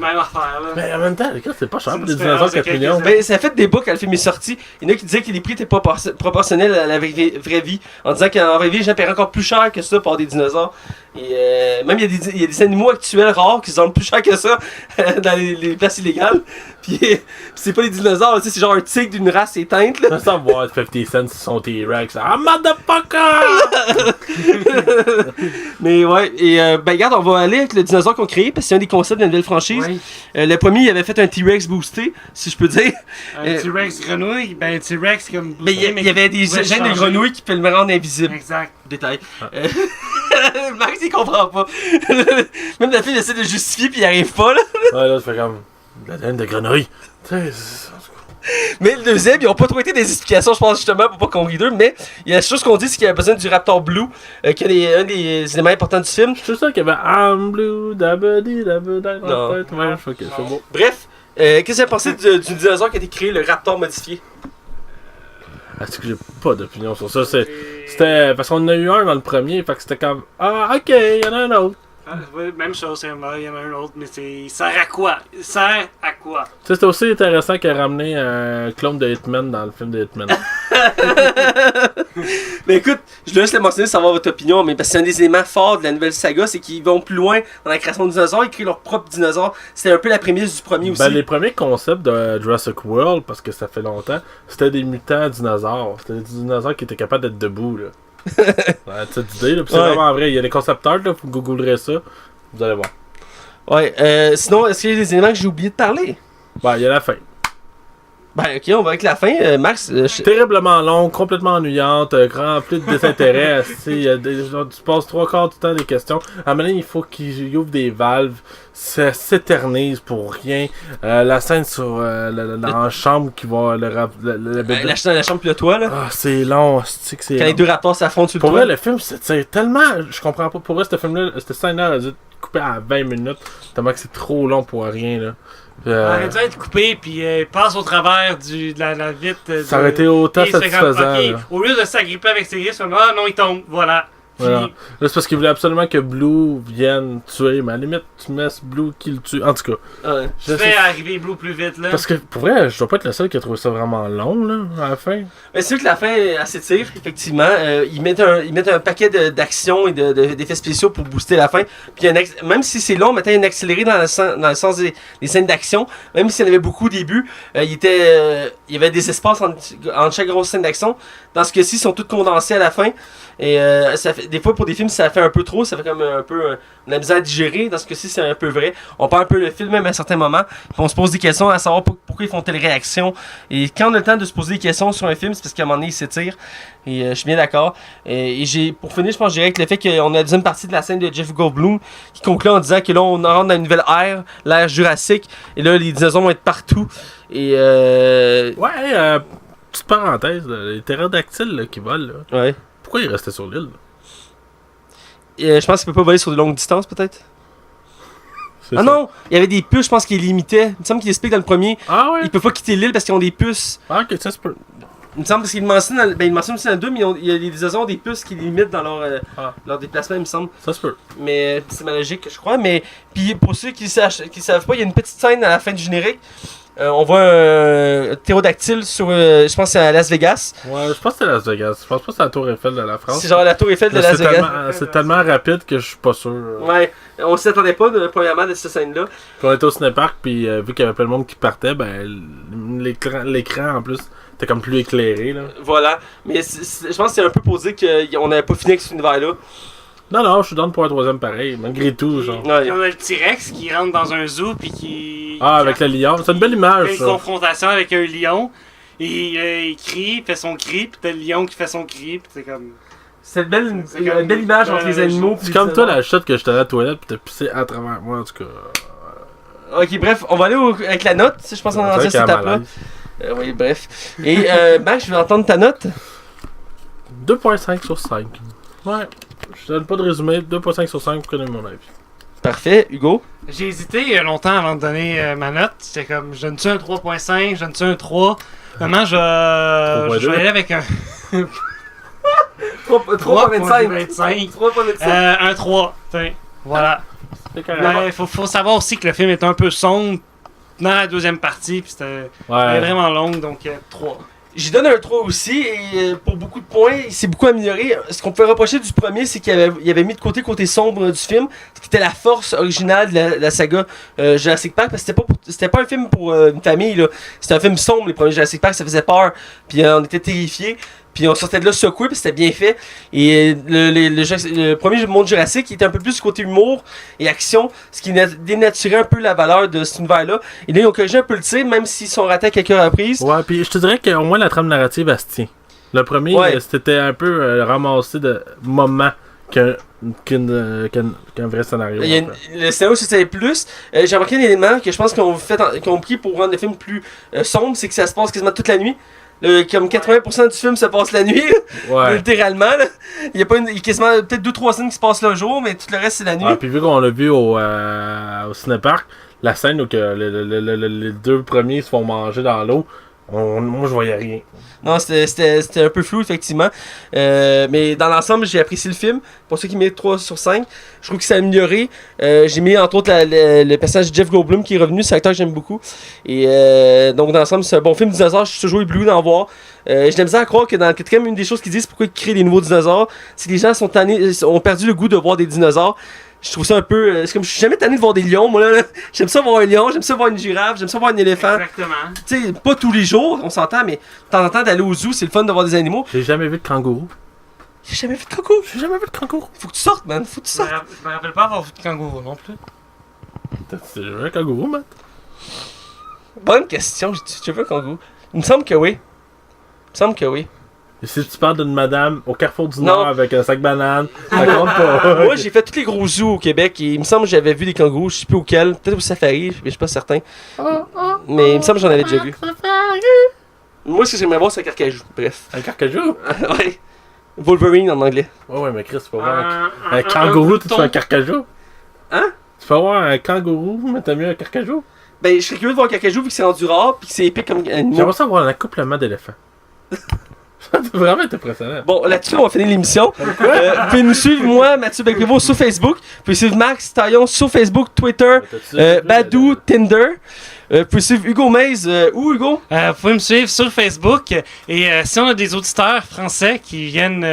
Même affaire, là. Mais en même temps, les gars, c'est pas cher pour C'est des une dinosaures différence 4 de millions. quelques Ben, ça a fait des bas quand le film est sorti. Il y en a qui disaient que les prix étaient pas proportionnels à la vraie vie, en disant qu'en vraie vie, les gens paieraient encore plus cher que ça pour avoir des dinosaures. Et même il y a des animaux actuels rares qui se vendent plus cher que ça dans les places illégales. Puis c'est pas des dinosaures, tu sais, c'est genre un tigre d'une race éteinte. Là. Ça me voir 50 cents sur son T-Rex. Ah, motherfucker! Mais ouais, et ben regarde, on va aller avec le dinosaure qu'on crée parce que c'est un des concepts de la nouvelle franchise. Oui. Le premier, il avait fait un T-Rex boosté, si je peux dire. Un T-Rex grenouille, ben T-Rex comme. Mais il y avait des gènes de grenouilles qui pouvaient le rendre invisible. Exact. Détail. Max, il comprend pas. Même la fille essaie de justifier puis il arrive pas, là. Ouais, là, ça fait comme. La laine de grenouille. Tu sais, Mais le deuxième, ils ont pas trop été des explications, je pense, justement, pour pas qu'on rit d'eux. Mais il y a la chose qu'on dit, c'est qu'il y a besoin du Raptor Blue, qui est un des éléments importants du film. je suis sûr qu'il y avait I'm blue, dabadi, dabadi, Non. ouais, ok, c'est bon. Bref, qu'est-ce que vous avez pensé du dinosaure qui a été créé, le Raptor modifié? Est-ce que j'ai pas d'opinion sur ça? C'était. Parce qu'on en a eu un dans le premier, fait que c'était comme. Ah, ok, il y en a un autre. Ah, oui, même chose, il y en a un autre, mais il sert à quoi? Il sert à quoi? Tu sais, c'était aussi intéressant qu'à ramener un clone de Hitman dans le film de Hitman. Mais écoute, je dois juste le mentionner, savoir votre opinion, mais parce que c'est un des éléments forts de la nouvelle saga, c'est qu'ils vont plus loin dans la création de dinosaures, ils créent leur propre dinosaure. C'était un peu la prémisse du premier aussi. Ben, les premiers concepts de Jurassic World, parce que ça fait longtemps, c'était des mutants dinosaures. C'était des dinosaures qui étaient capables d'être debout, là. Ouais, tu as d'idée, là. Puis c'est Ouais. vraiment vrai. Il y a des concepteurs, là. Vous googlerez ça. Vous allez voir. Ouais, sinon, est-ce qu'il y a des éléments que j'ai oublié de parler? Ben, il y a la fin. Ben ok, on va avec la fin. Max, Terriblement longue, complètement ennuyante, remplie de désintérêt. Tu passes 3 quarts du temps des questions. À un moment donné, il faut qu'ils ouvrent des valves. Ça s'éternise pour rien. La scène sur dans la chambre qui va le bébé. la chambre pilotois, là. Ah, c'est long. C'est que c'est Quand les long. deux rapports s'affrontent sur le Pour toit. vrai, le film, c'est tellement. Je comprends pas. Pour vrai, cette scène-là, elle a dû couper à 20 minutes. Tellement que c'est trop long pour rien, là. Il aurait dû être coupé, puis passe au travers de la vitre. Ça aurait été autant et il se fait comme, satisfaisant. ok, là. au lieu de s'agripper avec ses griffes, ah non, il tombe, voilà. Voilà. Fini. Là, c'est parce qu'il voulait absolument que Blue vienne tuer, mais à la limite, tu mets Blue qui le tue. En tout cas, Ouais. Tu fais arriver Blue plus vite, là. parce que pour vrai, je dois pas être le seul qui a trouvé ça vraiment long, là, à la fin. Mais c'est sûr que la fin s'étire, effectivement. Ils mettent un paquet d'actions et d'effets spéciaux pour booster la fin. Puis même si c'est long, maintenant il y a une accélérée dans le sens des scènes d'action. Même s'il y en avait beaucoup au début, il y avait des espaces entre chaque grosse scène d'action. Dans ce cas-ci, ils sont tous condensés à la fin. Et ça fait, des fois, pour des films, ça fait un peu trop. Ça fait comme un peu la misère à digérer. Dans ce cas-ci, c'est un peu vrai. On perd un peu le film, même à certains moments. Puis on se pose des questions à savoir pourquoi ils font telle réaction. Et quand on a le temps de se poser des questions sur un film, c'est parce qu'à un moment donné, il s'étire. Et je suis bien d'accord. Et pour finir, je pense que je dirais que le fait qu'on a la deuxième partie de la scène de Jeff Goldblum qui conclut en disant que là, on rentre dans une nouvelle ère, l'ère jurassique. Et là, les dinosaures vont être partout. Et Ouais, petite parenthèse, là, les ptérodactyles là, qui volent, là. ouais. Pourquoi ils restaient sur l'île? Et, je pense qu'il peut pas voler sur de longues distances, peut-être. C'est Ah ça. non, il y avait des puces, je pense, qui les limitaient. Il me semble qu'il explique dans le premier. Ah ouais? Ils peuvent pas quitter l'île parce qu'ils ont des puces. Ah, ok, ça se peut. Il me semble parce qu'il mentionne, il mentionne aussi dans le 2, mais il y a des dinosaures des puces qui limitent dans leur déplacement, il me semble. Ça se peut. Mais c'est ma logique, je crois. Mais puis pour ceux qui savent pas, il y a une petite scène à la fin du générique. On voit un ptérodactyle sur, je pense, c'est à Las Vegas. Ouais, je pense que c'est Las Vegas. Je pense pas que c'est la Tour Eiffel de la France. C'est genre la tour Eiffel de Mais Las Vegas. c'est tellement rapide que je suis pas sûr. Ouais, on s'y attendait pas, premièrement, de cette scène-là. Puis on était au cinépark, puis vu qu'il y avait plein de monde qui partait, ben l'écran en plus était comme plus éclairé, là. Voilà. Mais je pense que c'est un peu pour dire qu'on n'avait pas fini avec cet univers-là. Non, je suis down pour un troisième pareil, malgré tout, genre. Ouais. Puis on a le T-Rex qui rentre dans un zoo, puis qui. Ah, avec le lion, c'est une belle Il image, fait une ça. confrontation avec un lion. Et il crie, il fait son cri, puis t'as le lion qui fait son cri, puis c'est comme. C'est une belle comme- image entre les Ouais, animaux. C'est comme toi, la chute que j'étais à la toilette, pis t'as pissé à travers moi, en tout cas. Ok, bref, on va aller avec la note. Je pense qu'on est rendu à cette étape-là. Oui, bref. Et Max, je vais entendre ta note. 2.5 sur 5. Ouais. Je donne pas de résumé, 2.5 sur 5 pour donner mon avis. Parfait, Hugo. J'ai hésité longtemps avant de donner ma note. J'étais comme, je donne-tu un 3.5, je donne-tu un 3. Vraiment, je vais aller avec un 3.25. 3.25. Un 3. Tiens, voilà. Mais il faut savoir aussi que le film est un peu sombre dans la deuxième partie, puis c'était Ouais. vraiment long, donc 3. J'y donne un 3 aussi, et pour beaucoup de points, il s'est beaucoup amélioré. Ce qu'on peut reprocher du premier, c'est qu'il avait mis de côté sombre du film, ce qui était la force originale de la saga Jurassic Park, parce que c'était pas un film pour une famille, là. C'était un film sombre, les premiers Jurassic Park, ça faisait peur, puis on était terrifiés. Puis on sortait de là secoué, puis c'était bien fait. Et le premier monde Jurassic il était un peu plus du côté humour et action, ce qui dénaturait un peu la valeur de cet univers-là. Et là, ils ont corrigé un peu le tir, même s'ils sont ratés à quelques reprises. Ouais, puis je te dirais qu'au moins la trame narrative, elle se tient. Le premier, c'était un peu ramassé de moments qu'un vrai scénario. Le scénario, c'était plus. J'ai remarqué un élément que je pense qu'ils ont pris pour rendre le film plus sombre, c'est que ça se passe quasiment toute la nuit. Comme 80% du film se passe la nuit, littéralement. Là. Il y a quasiment peut-être 2-3 scènes qui se passent le jour, mais tout le reste c'est la nuit. Puis vu qu'on l'a vu au Cinépark, la scène où les deux premiers se font manger dans l'eau, moi je voyais rien. Non, c'était un peu flou, effectivement. Mais dans l'ensemble, j'ai apprécié le film. Pour ceux qui mettent 3 sur 5, je trouve que ça a amélioré. J'ai mis entre autres le personnage de Jeff Goldblum qui est revenu, c'est un acteur que j'aime beaucoup. Et donc, dans l'ensemble, c'est un bon film de dinosaures. Je suis toujours ébloui d'en voir. J'ai de la misère à croire que dans le quatrième, une des choses qu'ils disent pourquoi ils créent des nouveaux dinosaures, c'est que les gens ont perdu le goût de voir des dinosaures. Je trouve ça un peu. C'est comme je suis jamais tanné de voir des lions, moi là. J'aime ça voir un lion, j'aime ça voir une girafe, j'aime ça voir un éléphant. Exactement. Tu sais, pas tous les jours, on s'entend, mais de temps en temps d'aller au zoo, c'est le fun de voir des animaux. J'ai jamais vu de kangourou. J'ai jamais vu de kangourou. J'ai jamais vu de kangourou. Faut que tu sortes, man. Faut que tu sortes. Je me rappelle pas avoir vu de kangourou non plus. T'as déjà vu un kangourou, Matt? Bonne question. J'ai vu un kangourou. Il me semble que oui. Et si tu parles d'une madame au Carrefour du Nord avec un sac banane, ça compte pas. Moi, j'ai fait tous les gros zoos au Québec et il me semble que j'avais vu des kangourous, je sais plus auquel, peut-être au Safari, mais je suis pas certain. Mais il me semble que j'en avais déjà vu. Moi, ce que j'aimerais voir, c'est un carcajou. Bref. Un carcajou? Ouais. Wolverine en anglais. Ouais, mais Chris, tu peux voir un kangourou, tu fais un carcajou? Hein? Tu peux voir un kangourou, mais t'as mieux un carcajou? Ben, je serais curieux de voir un carcajou vu que c'est rendu rare puis que c'est épique comme animal. J'aimerais ça voir un accouplement d'éléphants. Ça doit vraiment être impressionnant. Bon, là-dessus, on va finir l'émission. Vous pouvez nous suivre, moi, Mathieu Belcrevo, sur Facebook. Vous pouvez suivre Max Taillon sur Facebook, Twitter, Badou, Tinder. Vous pouvez suivre Hugo Maze. Où, Hugo? Vous pouvez me suivre sur Facebook. Et si on a des auditeurs français qui viennent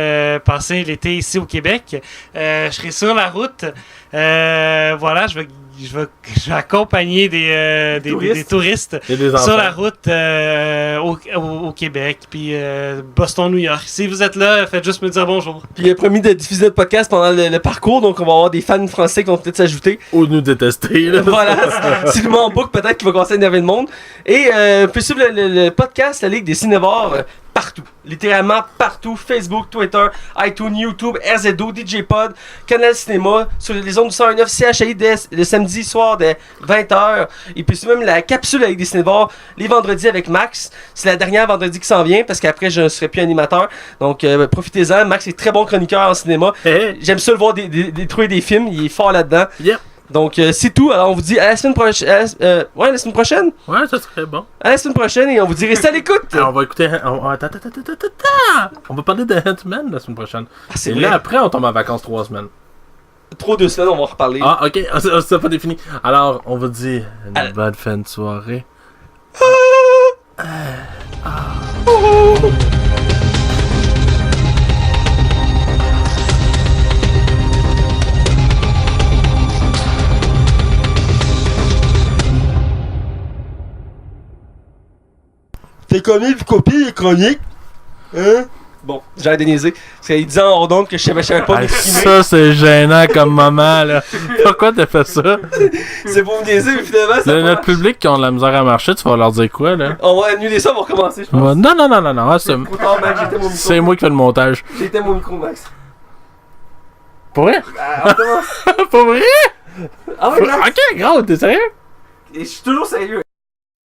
passer l'été ici au Québec, je serai sur la route. Voilà, je vais accompagner des touristes sur la route au Québec, puis Boston, New York. Si vous êtes là, faites juste me dire bonjour. Puis il a promis de diffuser notre podcast pendant le parcours, donc on va avoir des fans français qui vont peut-être s'ajouter. Ou nous détester. Là. Voilà, si le en boucle, peut-être qu'il va commencer à énerver le monde. Et vous pouvez suivre le podcast, la Ligue des Cinévores, partout. Littéralement partout. Facebook, Twitter, iTunes, YouTube, RZO, DJ Pod, Canal Cinéma, sur les ondes du 109 CHI le samedi soir dès 20h. Et puis c'est même la capsule avec des cinévores les vendredis avec Max. C'est la dernière vendredi qui s'en vient parce qu'après je ne serai plus animateur. Donc profitez-en. Max est très bon chroniqueur en cinéma. J'aime ça le voir trouver des films. Il est fort là-dedans. Yep. Donc c'est tout. Alors on vous dit à la semaine prochaine. La semaine prochaine. Ouais, ça serait bon. À la semaine prochaine et on vous dit restez à l'écoute. On va écouter. Attends. On va parler de Ant-Man la semaine prochaine. C'est et vrai. Là après on tombe en vacances 3 semaines. 2 semaines, on va en reparler. Ah ok, c'est pas défini. Alors on vous dit une bonne fin de soirée. T'es connu puis copier les chroniques? Hein? Bon, j'arrête de niaiser. Parce qu'il disait en hors d'onde que je savais pas m'exprimer. Ça, c'est gênant comme moment, là. Pourquoi t'as fait ça? C'est pour me niaiser, mais finalement, ça Notre marche. public qui ont de la misère à marcher, tu vas leur dire quoi, là? On va annuler ça, on va recommencer, je pense. Non. C'est trop tard, Max, j'étais mon micro. C'est moi qui fais le montage. J'étais mon micro, Max. Pour vrai? On commence. Pour vrai? Ah ouais, Max. Ok, gros, t'es sérieux? Et je suis toujours sérieux.